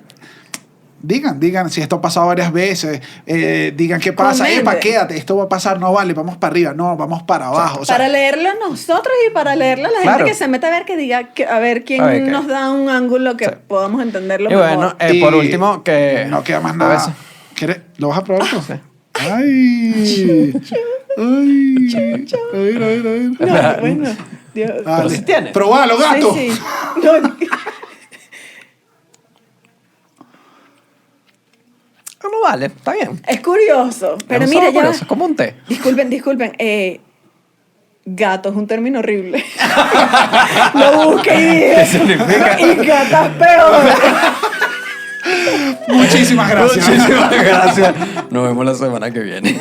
digan si esto ha pasado varias veces, digan qué pasa, Comenten. quédate, esto va a pasar, no vale, vamos para arriba, no, vamos para abajo. O sea, Para leerlo nosotros y para leerlo a la Claro. gente que se mete a ver, que diga, a ver quién A ver qué. nos da un ángulo que podamos entenderlo Y bueno, mejor. por último, que... no queda más a nada. veces- ¿Quieres? ¿Lo vas a probar tú? Sí. Ay. Ay. A ver, a ver, a ver. No, bueno, Dios. Dale. sí tienes. Probalo, gato. Sí, sí. No, No vale, está bien. es curioso, pero Es mira, solo ya. curioso, es como un té. Disculpen. Gato es un término horrible. Lo busqué y dije, ¿Qué significa? Y gata es peor. Muchísimas gracias. Muchísimas gracias. Nos vemos la semana que viene.